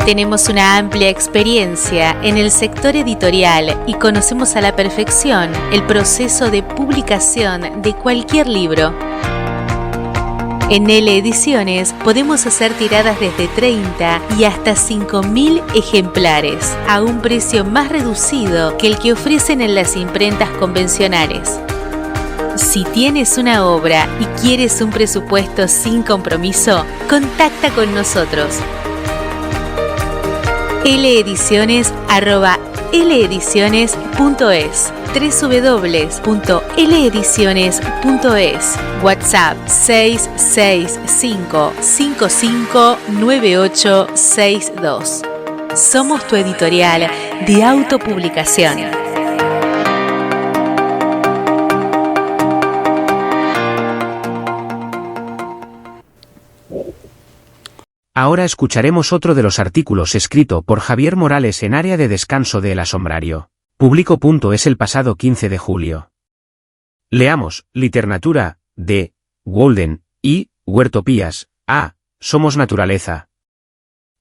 S1: Tenemos una amplia experiencia en el sector editorial y conocemos a la perfección el proceso de publicación de cualquier libro. En L Ediciones podemos hacer tiradas desde 30 y hasta 5.000 ejemplares, a un precio más reducido que el que ofrecen en las imprentas convencionales. Si tienes una obra y quieres un presupuesto sin compromiso, contacta con nosotros. lediciones@lediciones.es, www.lediciones.es, WhatsApp 665559862. Somos tu editorial de autopublicación.
S2: Ahora escucharemos otro de los artículos escrito por Javier Morales en Área de Descanso de El Asombrario. Publico.es el pasado 15 de julio. Leamos, Literatura, de Walden, y Huertopías, A. Somos Naturaleza.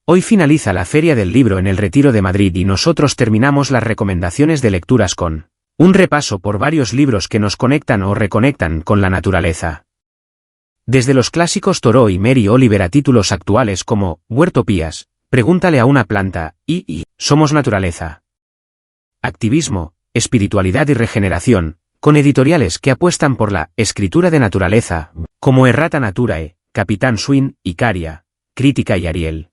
S2: Hoy finaliza la Feria del Libro en el Retiro de Madrid y nosotros terminamos las recomendaciones de lecturas con un repaso por varios libros que nos conectan o reconectan con la naturaleza. Desde los clásicos Thoreau y Mary Oliver a títulos actuales como Huertopías, Pregúntale a una planta, y Somos Naturaleza. Activismo, espiritualidad y regeneración, con editoriales que apuestan por la escritura de naturaleza, como Errata Naturae, Capitán Swing, Icaria, Crítica y Ariel.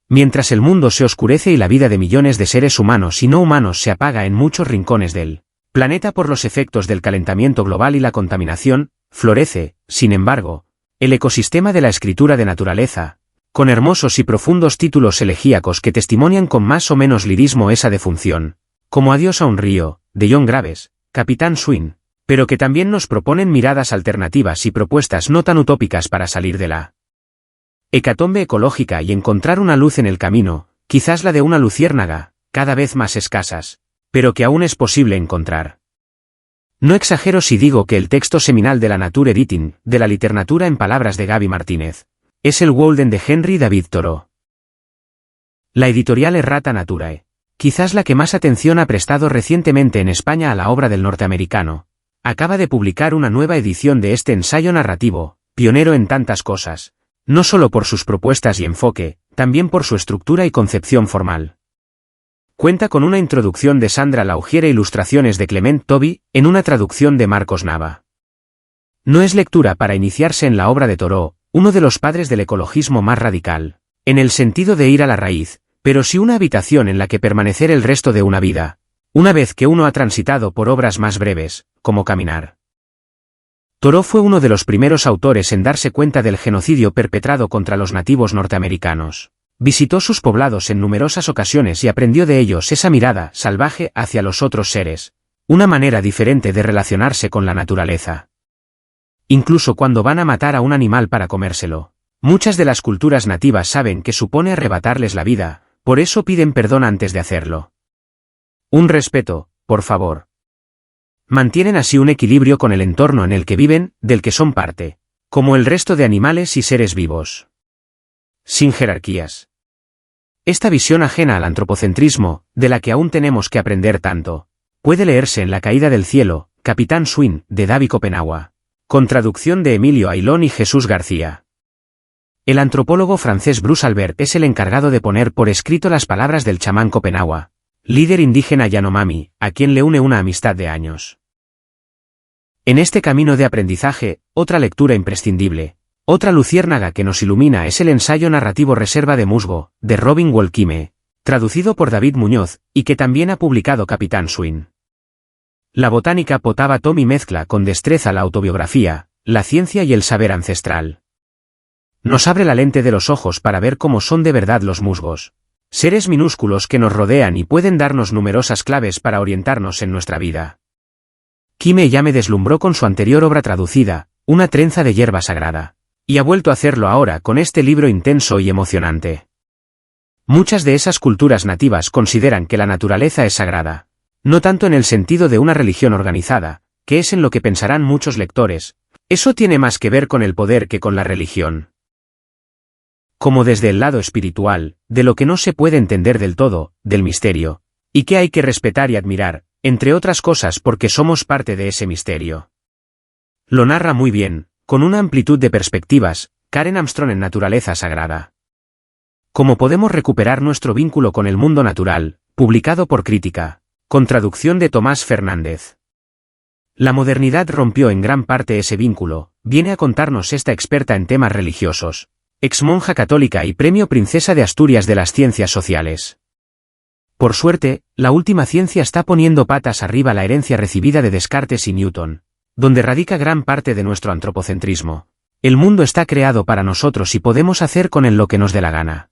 S2: Mientras el mundo se oscurece y la vida de millones de seres humanos y no humanos se apaga en muchos rincones del planeta por los efectos del calentamiento global y la contaminación, florece, sin embargo, el ecosistema de la escritura de naturaleza, con hermosos y profundos títulos elegíacos que testimonian con más o menos lirismo esa defunción, como Adiós a un río, de John Graves, Capitán Swing, pero que también nos proponen miradas alternativas y propuestas no tan utópicas para salir de la hecatombe ecológica y encontrar una luz en el camino, quizás la de una luciérnaga, cada vez más escasas, pero que aún es posible encontrar. No exagero si digo que el texto seminal de la Nature Editing, de la literatura en palabras de Gaby Martínez, es el Walden de Henry David Thoreau. La editorial Errata Naturae, quizás la que más atención ha prestado recientemente en España a la obra del norteamericano, acaba de publicar una nueva edición de este ensayo narrativo, pionero en tantas cosas, no solo por sus propuestas y enfoque, también por su estructura y concepción formal. Cuenta con una introducción de Sandra Laugier e ilustraciones de Clement Toby, en una traducción de Marcos Nava. No es lectura para iniciarse en la obra de Thoreau, uno de los padres del ecologismo más radical, en el sentido de ir a la raíz, pero sí una habitación en la que permanecer el resto de una vida, una vez que uno ha transitado por obras más breves, como caminar. Thoreau fue uno de los primeros autores en darse cuenta del genocidio perpetrado contra los nativos norteamericanos. Visitó sus poblados en numerosas ocasiones y aprendió de ellos esa mirada salvaje hacia los otros seres, una manera diferente de relacionarse con la naturaleza. Incluso cuando van a matar a un animal para comérselo, muchas de las culturas nativas saben que supone arrebatarles la vida, por eso piden perdón antes de hacerlo. Un respeto, por favor. Mantienen así un equilibrio con el entorno en el que viven, del que son parte, como el resto de animales y seres vivos. Sin jerarquías. Esta visión ajena al antropocentrismo, de la que aún tenemos que aprender tanto, puede leerse en La caída del cielo, Capitán Swing, de David Copenhague, con traducción de Emilio Ailón y Jesús García. El antropólogo francés Bruce Albert es el encargado de poner por escrito las palabras del chamán Copenhague, líder indígena Yanomami, a quien le une una amistad de años. En este camino de aprendizaje, otra lectura imprescindible, otra luciérnaga que nos ilumina es el ensayo narrativo Reserva de Musgo, de Robin Wall Kimmerer, traducido por David Muñoz, y que también ha publicado Capitán Swing. La botánica potaba toma y mezcla con destreza la autobiografía, la ciencia y el saber ancestral. Nos abre la lente de los ojos para ver cómo son de verdad los musgos, seres minúsculos que nos rodean y pueden darnos numerosas claves para orientarnos en nuestra vida. Kimmerer ya me deslumbró con su anterior obra traducida, Una trenza de hierba sagrada, y ha vuelto a hacerlo ahora con este libro intenso y emocionante. Muchas de esas culturas nativas consideran que la naturaleza es sagrada, no tanto en el sentido de una religión organizada, que es en lo que pensarán muchos lectores, eso tiene más que ver con el poder que con la religión. Como desde el lado espiritual, de lo que no se puede entender del todo, del misterio, y que hay que respetar y admirar, entre otras cosas porque somos parte de ese misterio. Lo narra muy bien, con una amplitud de perspectivas, Karen Armstrong en Naturaleza Sagrada. ¿Cómo podemos recuperar nuestro vínculo con el mundo natural?, publicado por Crítica, con traducción de Tomás Fernández. La modernidad rompió en gran parte ese vínculo, viene a contarnos esta experta en temas religiosos, ex monja católica y premio Princesa de Asturias de las Ciencias Sociales. Por suerte, la última ciencia está poniendo patas arriba la herencia recibida de Descartes y Newton, donde radica gran parte de nuestro antropocentrismo. El mundo está creado para nosotros y podemos hacer con él lo que nos dé la gana.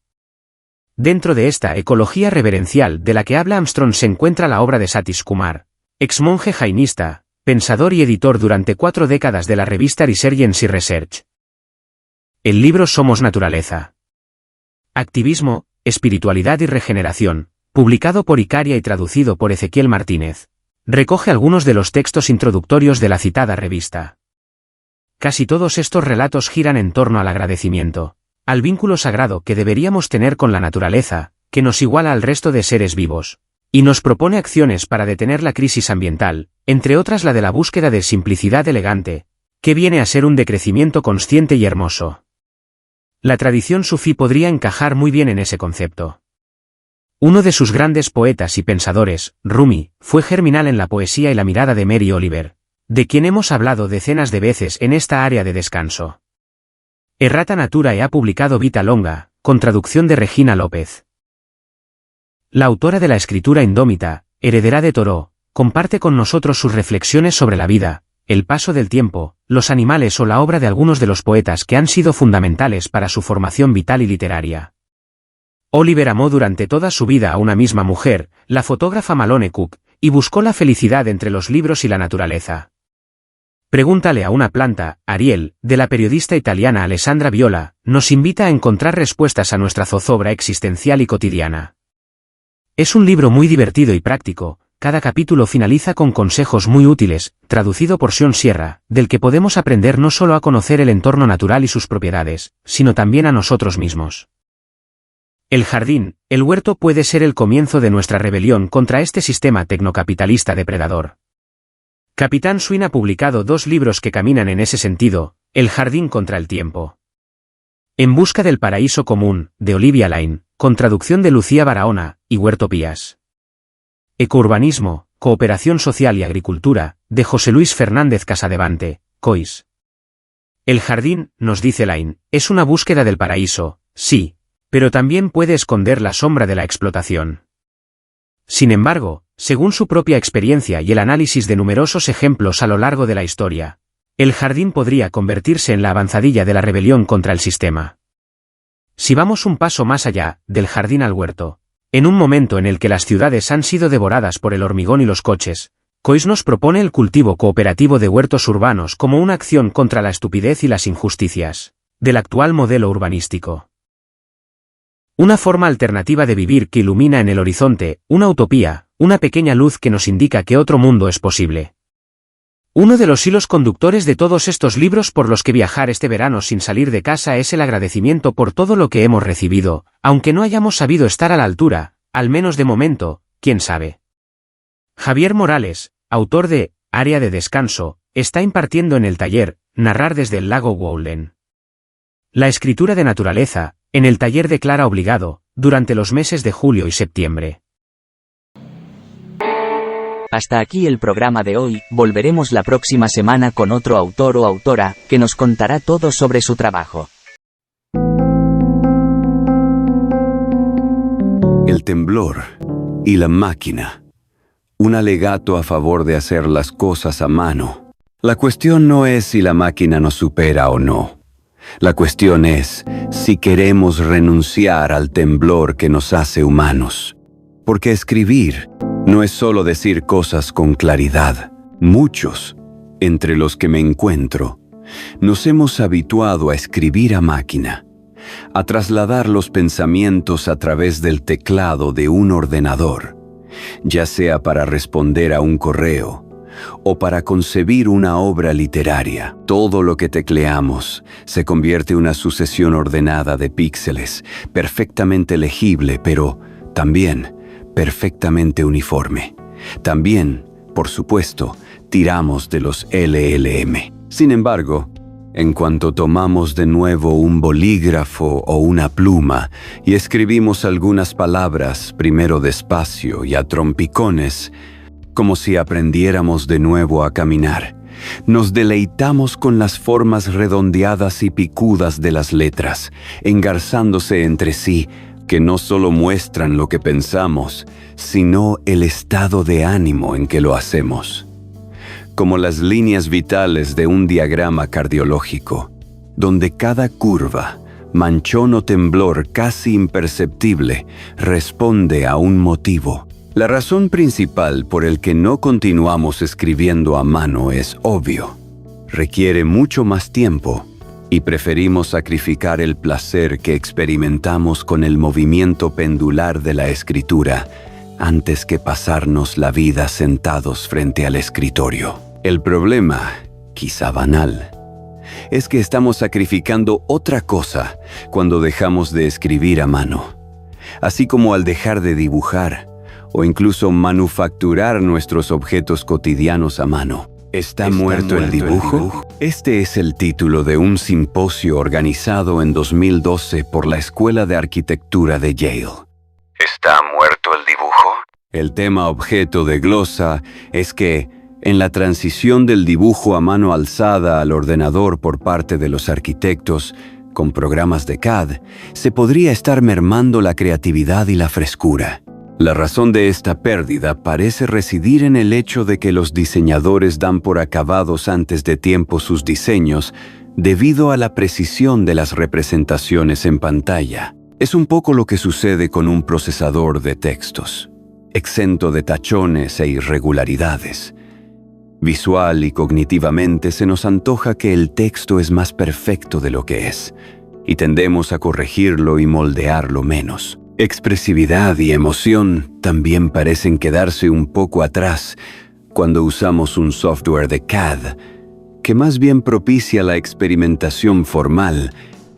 S2: Dentro de esta ecología reverencial de la que habla Armstrong se encuentra la obra de Satish Kumar, ex monje jainista, pensador y editor durante 4 décadas de la revista Resurgence y Research. El libro Somos Naturaleza. Activismo, espiritualidad y regeneración, publicado por Icaria y traducido por Ezequiel Martínez, recoge algunos de los textos introductorios de la citada revista. Casi todos estos relatos giran en torno al agradecimiento, al vínculo sagrado que deberíamos tener con la naturaleza, que nos iguala al resto de seres vivos, y nos propone acciones para detener la crisis ambiental, entre otras la de la búsqueda de simplicidad elegante, que viene a ser un decrecimiento consciente y hermoso. La tradición sufí podría encajar muy bien en ese concepto. Uno de sus grandes poetas y pensadores, Rumi, fue germinal en la poesía y la mirada de Mary Oliver, de quien hemos hablado decenas de veces en esta área de descanso. Errata Naturae ha publicado Vita Longa, con traducción de Regina López. La autora de la escritura indómita, heredera de Thoreau, comparte con nosotros sus reflexiones sobre la vida, el paso del tiempo, los animales o la obra de algunos de los poetas que han sido fundamentales para su formación vital y literaria. Oliver amó durante toda su vida a una misma mujer, la fotógrafa Malone Cook, y buscó la felicidad entre los libros y la naturaleza. Pregúntale a una planta, Ariel, de la periodista italiana Alessandra Viola, nos invita a encontrar respuestas a nuestra zozobra existencial y cotidiana. Es un libro muy divertido y práctico, cada capítulo finaliza con consejos muy útiles, traducido por Sion Sierra, del que podemos aprender no solo a conocer el entorno natural y sus propiedades, sino también a nosotros mismos. El jardín, el huerto puede ser el comienzo de nuestra rebelión contra este sistema tecnocapitalista depredador. Capitán Swing ha publicado 2 libros que caminan en ese sentido, El jardín contra el tiempo. En busca del paraíso común, de Olivia Lane, con traducción de Lucía Barahona, y Huertopías. Ecourbanismo, cooperación social y agricultura, de José Luis Fernández Casadevante, COIS. El jardín, nos dice Lane, es una búsqueda del paraíso, sí, pero también puede esconder la sombra de la explotación. Sin embargo, según su propia experiencia y el análisis de numerosos ejemplos a lo largo de la historia, el jardín podría convertirse en la avanzadilla de la rebelión contra el sistema. Si vamos un paso más allá, del jardín al huerto, en un momento en el que las ciudades han sido devoradas por el hormigón y los coches, COIS nos propone el cultivo cooperativo de huertos urbanos como una acción contra la estupidez y las injusticias del actual modelo urbanístico. Una forma alternativa de vivir que ilumina en el horizonte, una utopía, una pequeña luz que nos indica que otro mundo es posible. Uno de los hilos conductores de todos estos libros por los que viajar este verano sin salir de casa es el agradecimiento por todo lo que hemos recibido, aunque no hayamos sabido estar a la altura, al menos de momento, quién sabe. Javier Morales, autor de Área de Descanso, está impartiendo en el taller Narrar desde el lago Walden. La escritura de naturaleza, en el taller de Clara Obligado, durante los meses de julio y septiembre.
S9: Hasta aquí el programa de hoy, volveremos la próxima semana con otro autor o autora, que nos contará todo sobre su trabajo.
S10: El temblor y la máquina. Un alegato a favor de hacer las cosas a mano. La cuestión no es si la máquina nos supera o no. La cuestión es si queremos renunciar al temblor que nos hace humanos. Porque escribir no es solo decir cosas con claridad. Muchos, entre los que me encuentro, nos hemos habituado a escribir a máquina, a trasladar los pensamientos a través del teclado de un ordenador, ya sea para responder a un correo o para concebir una obra literaria. Todo lo que tecleamos se convierte en una sucesión ordenada de píxeles, perfectamente legible, pero también perfectamente uniforme. También, por supuesto, tiramos de los LLM. Sin embargo, en cuanto tomamos de nuevo un bolígrafo o una pluma y escribimos algunas palabras, primero despacio y a trompicones, como si aprendiéramos de nuevo a caminar, nos deleitamos con las formas redondeadas y picudas de las letras, engarzándose entre sí, que no solo muestran lo que pensamos, sino el estado de ánimo en que lo hacemos. Como las líneas vitales de un diagrama cardiológico, donde cada curva, manchón o temblor casi imperceptible, responde a un motivo. La razón principal por el que no continuamos escribiendo a mano es obvio. Requiere mucho más tiempo y preferimos sacrificar el placer que experimentamos con el movimiento pendular de la escritura antes que pasarnos la vida sentados frente al escritorio. El problema, quizá banal, es que estamos sacrificando otra cosa cuando dejamos de escribir a mano, así como al dejar de dibujar o incluso manufacturar nuestros objetos cotidianos a mano. ¿Está muerto el dibujo? Este es el título de un simposio organizado en 2012 por la Escuela de Arquitectura de Yale. ¿Está muerto el dibujo? El tema objeto de glosa es que, en la transición del dibujo a mano alzada al ordenador por parte de los arquitectos, con programas de CAD, se podría estar mermando la creatividad y la frescura. La razón de esta pérdida parece residir en el hecho de que los diseñadores dan por acabados antes de tiempo sus diseños debido a la precisión de las representaciones en pantalla. Es un poco lo que sucede con un procesador de textos, exento de tachones e irregularidades. Visual y cognitivamente se nos antoja que el texto es más perfecto de lo que es, y tendemos a corregirlo y moldearlo menos. Expresividad y emoción también parecen quedarse un poco atrás cuando usamos un software de CAD, que más bien propicia la experimentación formal,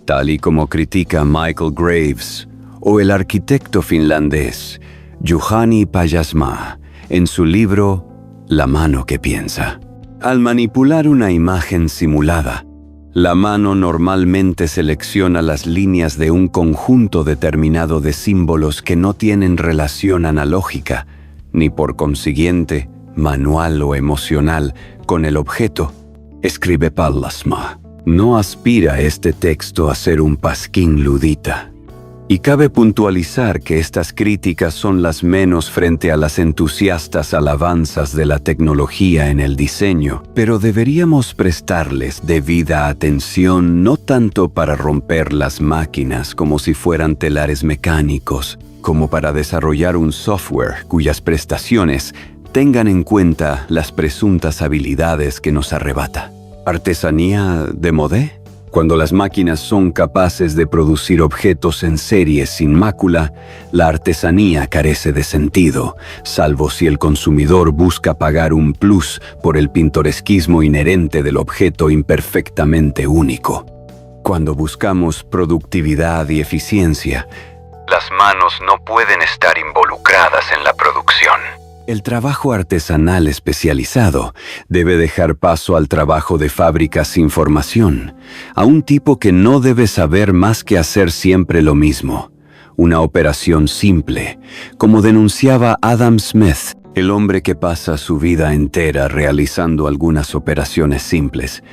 S10: tal y como critica Michael Graves o el arquitecto finlandés Juhani Pajasmaa en su libro La mano que piensa. Al manipular una imagen simulada, la mano normalmente selecciona las líneas de un conjunto determinado de símbolos que no tienen relación analógica, ni por consiguiente, manual o emocional, con el objeto, escribe Pallasmaa. No aspira este texto a ser un pasquín ludita. Y cabe puntualizar que estas críticas son las menos frente a las entusiastas alabanzas de la tecnología en el diseño, pero deberíamos prestarles debida atención no tanto para romper las máquinas como si fueran telares mecánicos, como para desarrollar un software cuyas prestaciones tengan en cuenta las presuntas habilidades que nos arrebata. ¿Artesanía de modé? Cuando las máquinas son capaces de producir objetos en serie sin mácula, la artesanía carece de sentido, salvo si el consumidor busca pagar un plus por el pintoresquismo inherente del objeto imperfectamente único. Cuando buscamos productividad y eficiencia, las manos no pueden estar involucradas en la producción. El trabajo artesanal especializado debe dejar paso al trabajo de fábrica sin formación, a un tipo que no debe saber más que hacer siempre lo mismo, una operación simple, como denunciaba Adam Smith, el hombre que pasa su vida entera realizando algunas operaciones simples,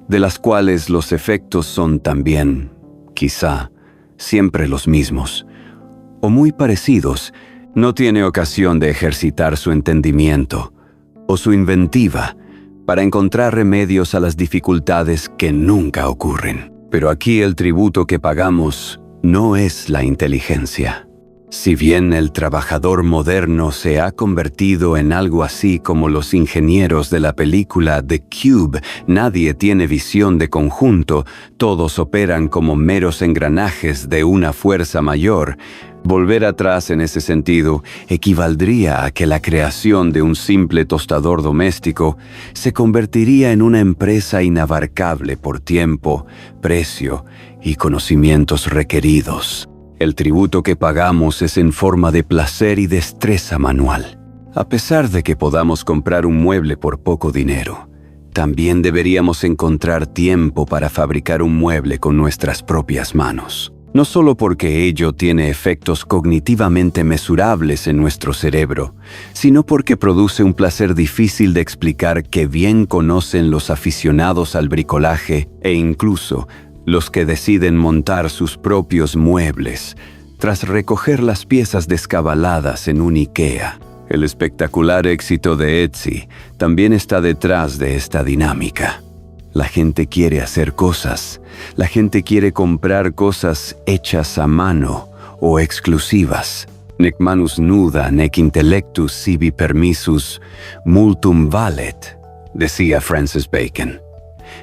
S10: de las cuales los efectos son también, quizá, siempre los mismos, o muy parecidos. No tiene ocasión de ejercitar su entendimiento o su inventiva para encontrar remedios a las dificultades que nunca ocurren. Pero aquí el tributo que pagamos no es la inteligencia. Si bien el trabajador moderno se ha convertido en algo así como los ingenieros de la película The Cube, nadie tiene visión de conjunto, todos operan como meros engranajes de una fuerza mayor. Volver atrás en ese sentido equivaldría a que la creación de un simple tostador doméstico se convertiría en una empresa inabarcable por tiempo, precio y conocimientos requeridos. El tributo que pagamos es en forma de placer y destreza manual. A pesar de que podamos comprar un mueble por poco dinero, también deberíamos encontrar tiempo para fabricar un mueble con nuestras propias manos. No solo porque ello tiene efectos cognitivamente mesurables en nuestro cerebro, sino porque produce un placer difícil de explicar que bien conocen los aficionados al bricolaje e incluso los que deciden montar sus propios muebles tras recoger las piezas descabaladas en un IKEA. El espectacular éxito de Etsy también está detrás de esta dinámica. La gente quiere hacer cosas. La gente quiere comprar cosas hechas a mano o exclusivas. Nec manus nuda, nec intellectus sibi permissus multum valet, decía Francis Bacon.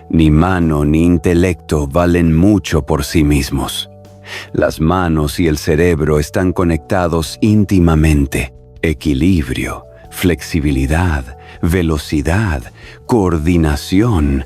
S10: Ni mano ni intelecto valen mucho por sí mismos. Las manos y el cerebro están conectados íntimamente. Equilibrio, flexibilidad, velocidad, coordinación.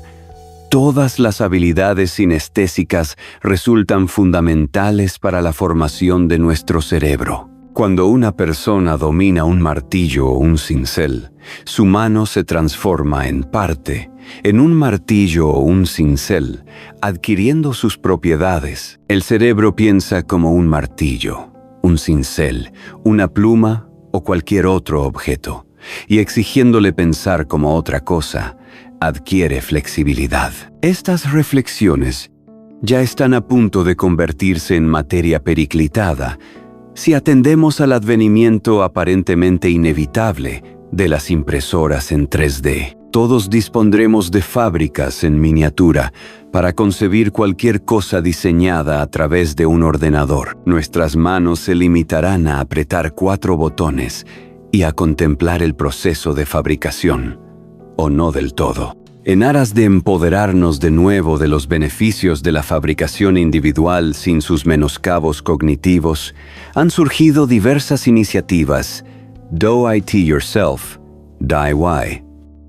S10: Todas las habilidades sinestésicas resultan fundamentales para la formación de nuestro cerebro. Cuando una persona domina un martillo o un cincel, su mano se transforma en parte en un martillo o un cincel, adquiriendo sus propiedades. El cerebro piensa como un martillo, un cincel, una pluma o cualquier otro objeto, y exigiéndole pensar como otra cosa, adquiere flexibilidad. Estas reflexiones ya están a punto de convertirse en materia periclitada, Si atendemos al advenimiento aparentemente inevitable de las impresoras en 3D, todos dispondremos de fábricas en miniatura para concebir cualquier cosa diseñada a través de un ordenador. Nuestras manos se limitarán a apretar 4 botones y a contemplar el proceso de fabricación, o no del todo. En aras de empoderarnos de nuevo de los beneficios de la fabricación individual sin sus menoscabos cognitivos, han surgido diversas iniciativas, Do It Yourself, DIY,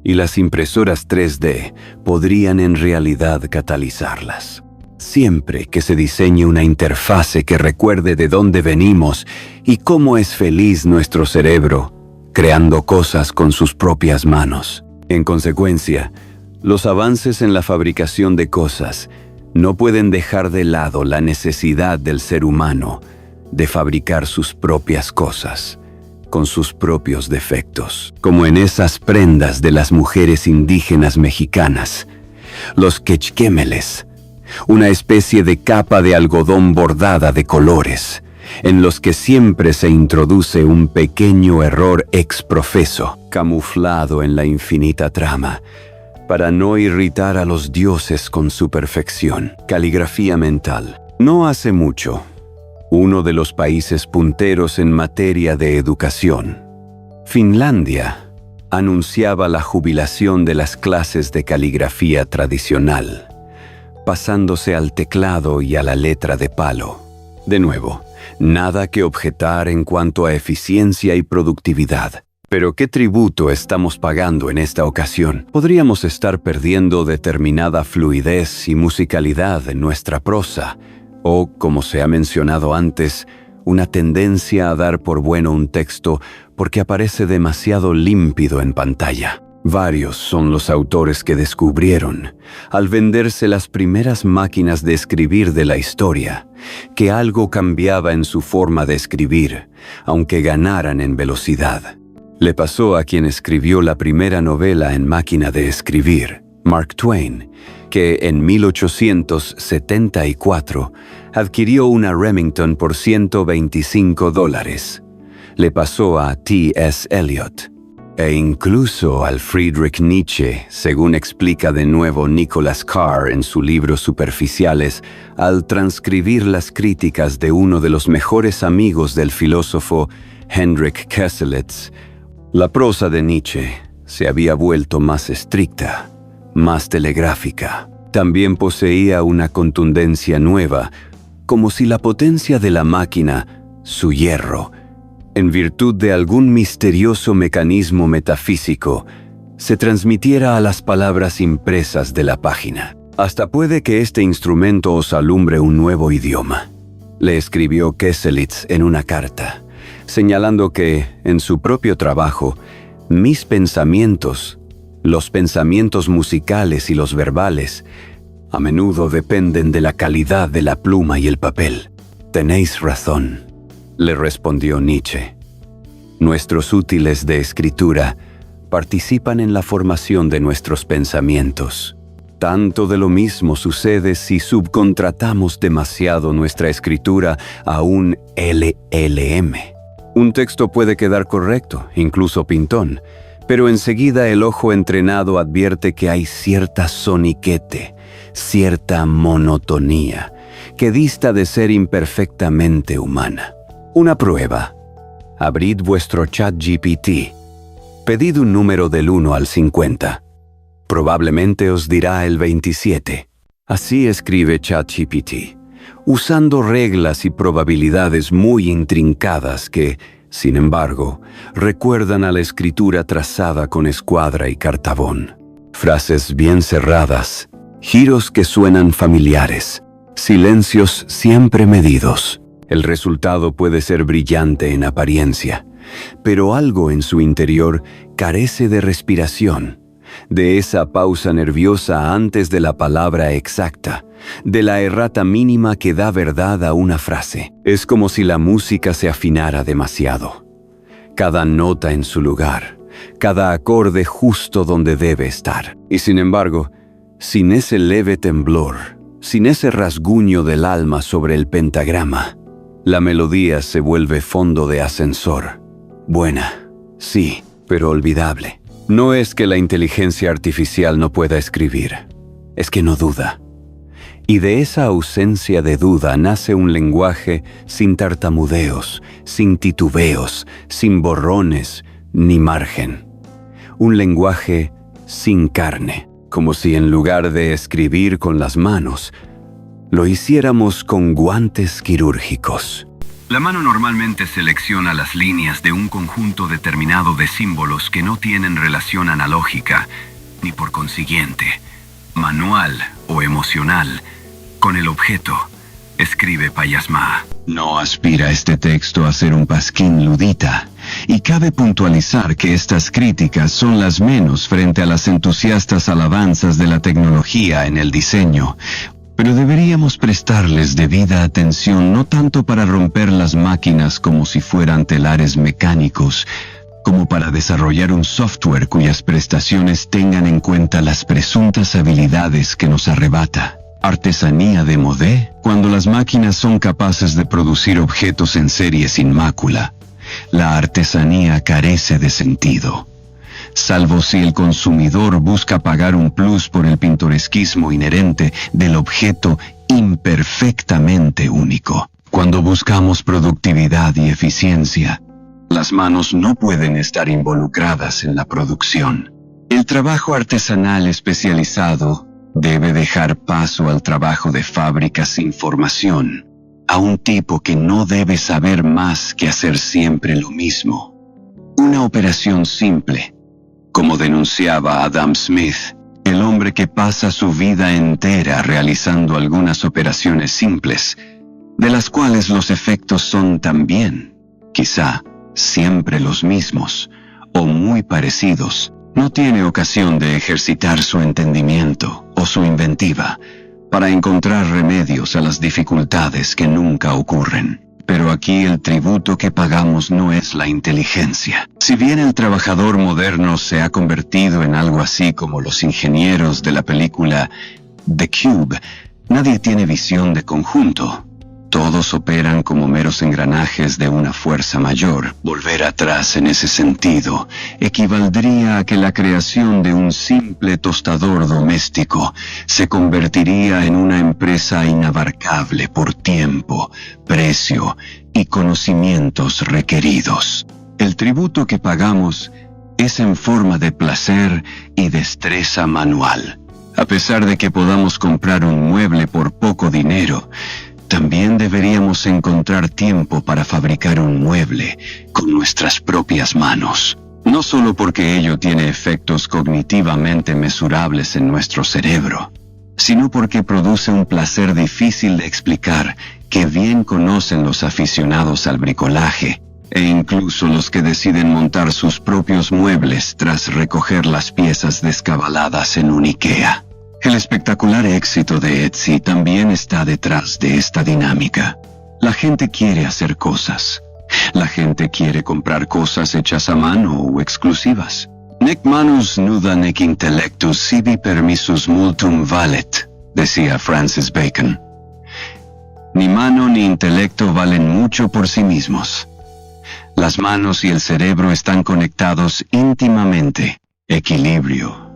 S10: y las impresoras 3D podrían en realidad catalizarlas. Siempre que se diseñe una interfase que recuerde de dónde venimos y cómo es feliz nuestro cerebro, creando cosas con sus propias manos. En consecuencia, los avances en la fabricación de cosas no pueden dejar de lado la necesidad del ser humano de fabricar sus propias cosas, con sus propios defectos, como en esas prendas de las mujeres indígenas mexicanas, los quechquémeles, una especie de capa de algodón bordada de colores, en los que siempre se introduce un pequeño error ex profeso, camuflado en la infinita trama, para no irritar a los dioses con su perfección. Caligrafía mental. No hace mucho, uno de los países punteros en materia de educación, Finlandia, anunciaba la jubilación de las clases de caligrafía tradicional, pasándose al teclado y a la letra de palo. De nuevo, nada que objetar en cuanto a eficiencia y productividad. Pero ¿qué tributo estamos pagando en esta ocasión? Podríamos estar perdiendo determinada fluidez y musicalidad en nuestra prosa, o, como se ha mencionado antes, una tendencia a dar por bueno un texto porque aparece demasiado límpido en pantalla. Varios son los autores que descubrieron, al venderse las primeras máquinas de escribir de la historia, que algo cambiaba en su forma de escribir, aunque ganaran en velocidad. Le pasó a quien escribió la primera novela en máquina de escribir, Mark Twain, que en 1874 adquirió una Remington por $125. Le pasó a T.S. Eliot, e incluso al Friedrich Nietzsche, según explica de nuevo Nicholas Carr en su libro Superficiales, al transcribir las críticas de uno de los mejores amigos del filósofo Hendrik Käselitz. La prosa de Nietzsche se había vuelto más estricta, más telegráfica. También poseía una contundencia nueva, como si la potencia de la máquina, su hierro, en virtud de algún misterioso mecanismo metafísico, se transmitiera a las palabras impresas de la página. Hasta puede que este instrumento os alumbre un nuevo idioma, le escribió Käselitz en una carta, señalando que, en su propio trabajo, mis pensamientos, los pensamientos musicales y los verbales, a menudo dependen de la calidad de la pluma y el papel. Tenéis razón, le respondió Nietzsche. Nuestros útiles de escritura participan en la formación de nuestros pensamientos. Tanto de lo mismo sucede si subcontratamos demasiado nuestra escritura a un LLM. Un texto puede quedar correcto, incluso pintón, pero enseguida el ojo entrenado advierte que hay cierta soniquete, cierta monotonía, que dista de ser imperfectamente humana. Una prueba. Abrid vuestro ChatGPT. Pedid un número del 1 al 50. Probablemente os dirá el 27. Así escribe ChatGPT, usando reglas y probabilidades muy intrincadas que, sin embargo, recuerdan a la escritura trazada con escuadra y cartabón. Frases bien cerradas, giros que suenan familiares, silencios siempre medidos. El resultado puede ser brillante en apariencia, pero algo en su interior carece de respiración, de esa pausa nerviosa antes de la palabra exacta, de la errata mínima que da verdad a una frase. Es como si la música se afinara demasiado. Cada nota en su lugar, cada acorde justo donde debe estar. Y sin embargo, sin ese leve temblor, sin ese rasguño del alma sobre el pentagrama, La melodía se vuelve fondo de ascensor. Buena, sí, pero olvidable. No es que la inteligencia artificial no pueda escribir, es que no duda. Y de esa ausencia de duda nace un lenguaje sin tartamudeos, sin titubeos, sin borrones ni margen. Un lenguaje sin carne, como si en lugar de escribir con las manos, lo hiciéramos con guantes quirúrgicos. La mano normalmente selecciona las líneas de un conjunto determinado de símbolos que no tienen relación analógica, ni por consiguiente, manual o emocional, con el objeto, escribe Payasma. No aspira este texto a ser un pasquín ludita, y cabe puntualizar que estas críticas son las menos frente a las entusiastas alabanzas de la tecnología en el diseño, pero deberíamos prestarles debida atención no tanto para romper las máquinas como si fueran telares mecánicos, como para desarrollar un software cuyas prestaciones tengan en cuenta las presuntas habilidades que nos arrebata. Artesanía de modé, cuando las máquinas son capaces de producir objetos en serie sin mácula. La artesanía carece de sentido, salvo si el consumidor busca pagar un plus por el pintoresquismo inherente del objeto imperfectamente único. Cuando buscamos productividad y eficiencia, las manos no pueden estar involucradas en la producción. El trabajo artesanal especializado debe dejar paso al trabajo de fábrica sin formación, a un tipo que no debe saber más que hacer siempre lo mismo. Una operación simple, como denunciaba Adam Smith, el hombre que pasa su vida entera realizando algunas operaciones simples, de las cuales los efectos son también, quizá, siempre los mismos, o muy parecidos, no tiene ocasión de ejercitar su entendimiento o su inventiva para encontrar remedios a las dificultades que nunca ocurren. Pero aquí el tributo que pagamos no es la inteligencia. Si bien el trabajador moderno se ha convertido en algo así como los ingenieros de la película The Cube, nadie tiene visión de conjunto. Todos operan como meros engranajes de una fuerza mayor. Volver atrás en ese sentido equivaldría a que la creación de un simple tostador doméstico se convertiría en una empresa inabarcable por tiempo, precio y conocimientos requeridos. El tributo que pagamos es en forma de placer y destreza manual. A pesar de que podamos comprar un mueble por poco dinero, también deberíamos encontrar tiempo para fabricar un mueble con nuestras propias manos. No solo porque ello tiene efectos cognitivamente mesurables en nuestro cerebro, sino porque produce un placer difícil de explicar que bien conocen los aficionados al bricolaje e incluso los que deciden montar sus propios muebles tras recoger las piezas descabaladas en un IKEA. El espectacular éxito de Etsy también está detrás de esta dinámica. La gente quiere hacer cosas. La gente quiere comprar cosas hechas a mano o exclusivas. Nec manus nuda nec intellectus sibi permissus multum valet, decía Francis Bacon. Ni mano ni intelecto valen mucho por sí mismos. Las manos y el cerebro están conectados íntimamente. Equilibrio,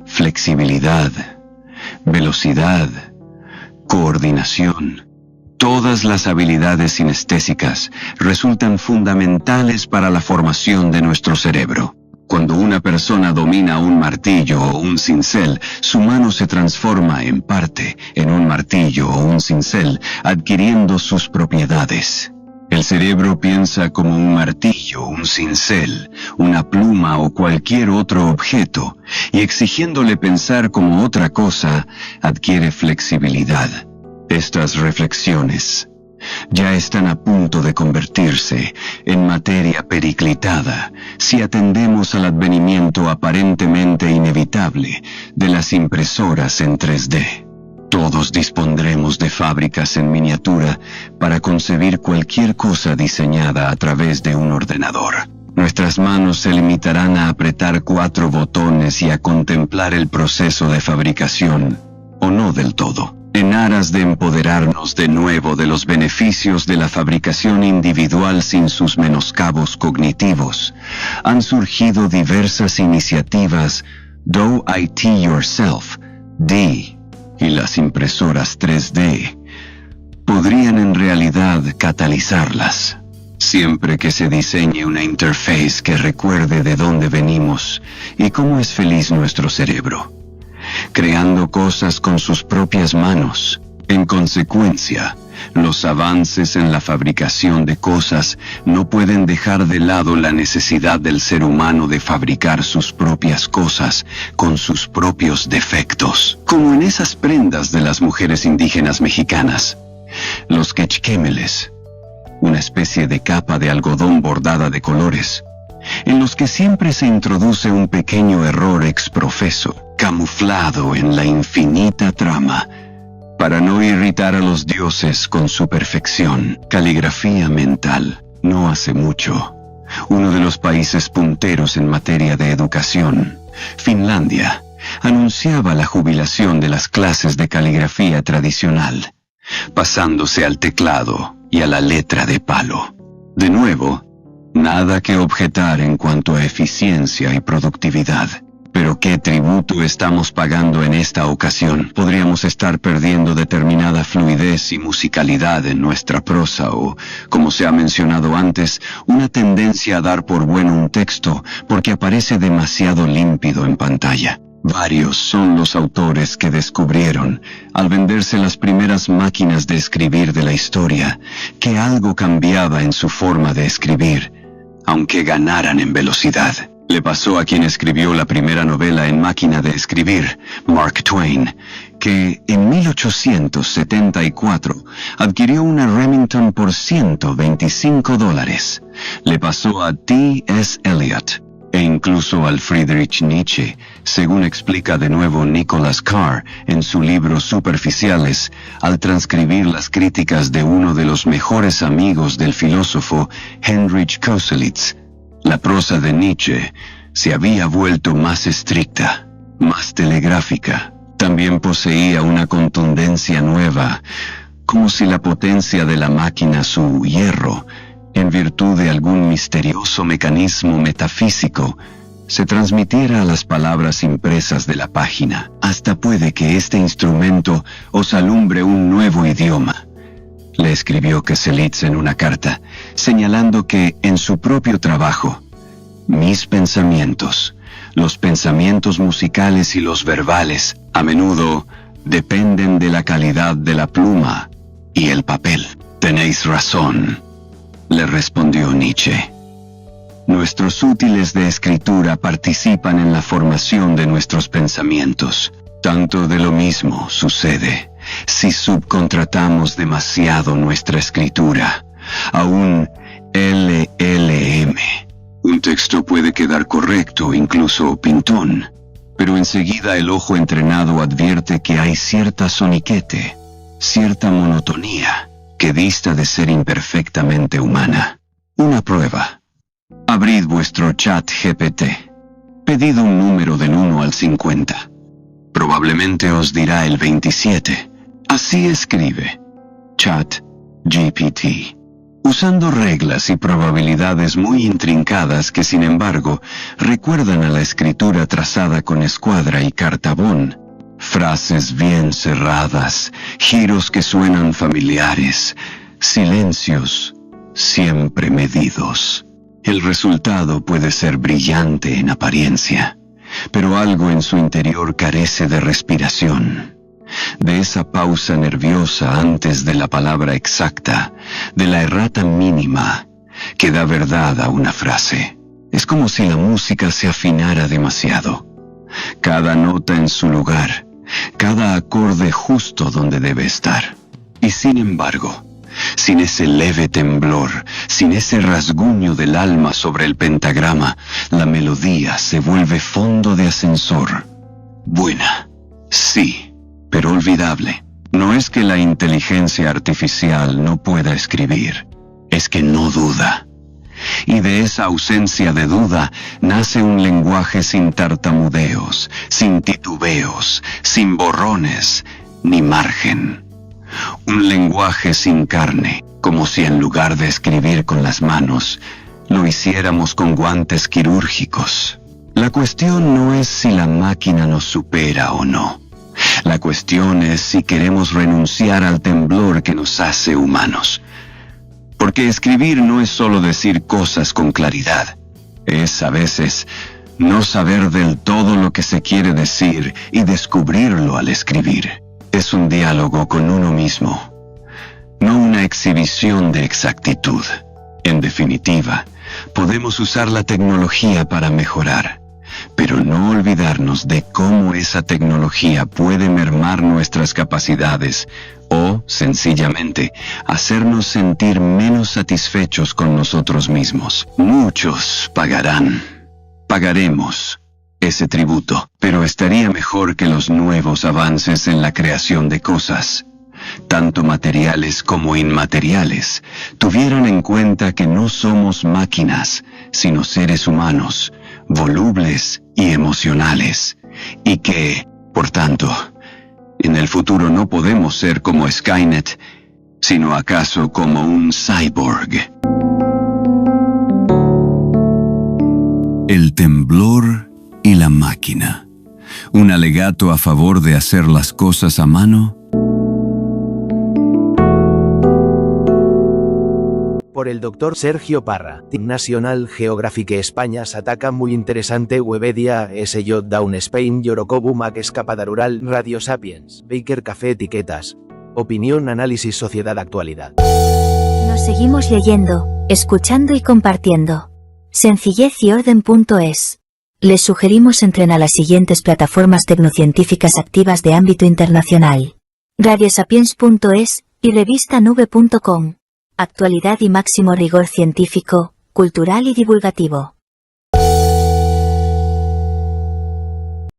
S10: flexibilidad, velocidad, coordinación. Todas las habilidades sinestésicas resultan fundamentales para la formación de nuestro cerebro. Cuando una persona domina un martillo o un cincel, su mano se transforma en parte en un martillo o un cincel, adquiriendo sus propiedades. El cerebro piensa como un martillo, un cincel, una pluma o cualquier otro objeto, y exigiéndole pensar como otra cosa, adquiere flexibilidad. Estas reflexiones ya están a punto de convertirse en materia periclitada si atendemos al advenimiento aparentemente inevitable de las impresoras en 3D. Todos dispondremos de fábricas en miniatura para concebir cualquier cosa diseñada a través de un ordenador. Nuestras manos se limitarán a apretar 4 botones y a contemplar el proceso de fabricación, o no del todo. En aras de empoderarnos de nuevo de los beneficios de la fabricación individual sin sus menoscabos cognitivos, han surgido diversas iniciativas Do IT Yourself, D, y las impresoras 3D podrían en realidad catalizarlas, siempre que se diseñe una interface que recuerde de dónde venimos y cómo es feliz nuestro cerebro, creando cosas con sus propias manos. En consecuencia, los avances en la fabricación de cosas no pueden dejar de lado la necesidad del ser humano de fabricar sus propias cosas con sus propios defectos, como en esas prendas de las mujeres indígenas mexicanas, los quechquémeles, una especie de capa de algodón bordada de colores, en los que siempre se introduce un pequeño error exprofeso, camuflado en la infinita trama, para no irritar a los dioses con su perfección. Caligrafía mental. No hace mucho, uno de los países punteros en materia de educación, Finlandia, anunciaba la jubilación de las clases de caligrafía tradicional, pasándose al teclado y a la letra de palo. De nuevo, nada que objetar en cuanto a eficiencia y productividad. Pero ¿qué tributo estamos pagando en esta ocasión? Podríamos estar perdiendo determinada fluidez y musicalidad en nuestra prosa o, como se ha mencionado antes, una tendencia a dar por bueno un texto porque aparece demasiado límpido en pantalla. Varios son los autores que descubrieron, al venderse las primeras máquinas de escribir de la historia, que algo cambiaba en su forma de escribir, aunque ganaran en velocidad. Le pasó a quien escribió la primera novela en máquina de escribir, Mark Twain, que en 1874 adquirió una Remington por $125. Le pasó a T.S. Eliot e incluso al Friedrich Nietzsche, según explica de nuevo Nicholas Carr en su libro Superficiales, al transcribir las críticas de uno de los mejores amigos del filósofo, Heinrich Koselleck. La prosa de Nietzsche se había vuelto más estricta, más telegráfica. También poseía una contundencia nueva, como si la potencia de la máquina, su hierro, en virtud de algún misterioso mecanismo metafísico, se transmitiera a las palabras impresas de la página. Hasta puede que este instrumento os alumbre un nuevo idioma, le escribió Koselleck en una carta, señalando que en su propio trabajo, mis pensamientos, los pensamientos musicales y los verbales, a menudo dependen de la calidad de la pluma y el papel. Tenéis razón, le respondió Nietzsche. Nuestros útiles de escritura participan en la formación de nuestros pensamientos. Tanto de lo mismo sucede si subcontratamos demasiado nuestra escritura a un LLM. Un texto puede quedar correcto, incluso pintón, pero enseguida el ojo entrenado advierte que hay cierta soniquete, cierta monotonía, que dista de ser imperfectamente humana. Una prueba. Abrid vuestro chat GPT. Pedid un número del 1 al 50. Probablemente os dirá el 27. Así escribe Chat GPT, usando reglas y probabilidades muy intrincadas que, sin embargo, recuerdan a la escritura trazada con escuadra y cartabón. Frases bien cerradas, giros que suenan familiares, silencios siempre medidos. El resultado puede ser brillante en apariencia, pero algo en su interior carece de respiración, de esa pausa nerviosa antes de la palabra exacta, de la errata mínima que da verdad a una frase. Es como si la música se afinara demasiado, cada nota en su lugar, cada acorde justo donde debe estar. Y sin embargo, sin ese leve temblor, sin ese rasguño del alma sobre el pentagrama, la melodía se vuelve fondo de ascensor. Buena, sí, pero olvidable. No es que la inteligencia artificial no pueda escribir, es que no duda. Y de esa ausencia de duda nace un lenguaje sin tartamudeos, sin titubeos, sin borrones, ni margen. Un lenguaje sin carne, como si en lugar de escribir con las manos, lo hiciéramos con guantes quirúrgicos. La cuestión no es si la máquina nos supera o no. La cuestión es si queremos renunciar al temblor que nos hace humanos. Porque escribir no es solo decir cosas con claridad. Es, a veces, no saber del todo lo que se quiere decir y descubrirlo al escribir. Es un diálogo con uno mismo, no una exhibición de exactitud. En definitiva, podemos usar la tecnología para mejorar, pero no olvidarnos de cómo esa tecnología puede mermar nuestras capacidades o, sencillamente, hacernos sentir menos satisfechos con nosotros mismos. Muchos pagaremos ese tributo, pero estaría mejor que los nuevos avances en la creación de cosas, tanto materiales como inmateriales, tuvieran en cuenta que no somos máquinas, sino seres humanos, volubles y emocionales, y que, por tanto, en el futuro no podemos ser como Skynet, sino acaso como un cyborg. El temblor y la máquina. Un alegato a favor de hacer las cosas a mano.
S8: Por el doctor Sergio Parra. National Geographic España ataca muy interesante Webedia SJ Down Spain Yorokobu Mac Escapada Rural Radio Sapiens Baker Café Etiquetas. Opinión, análisis, sociedad, actualidad.
S11: Nos seguimos leyendo, escuchando y compartiendo. Sencillez y orden.es. Les sugerimos entren a las siguientes plataformas tecnocientíficas activas de ámbito internacional: radiosapiens.es y revistanube.com. Actualidad y máximo rigor científico, cultural y divulgativo.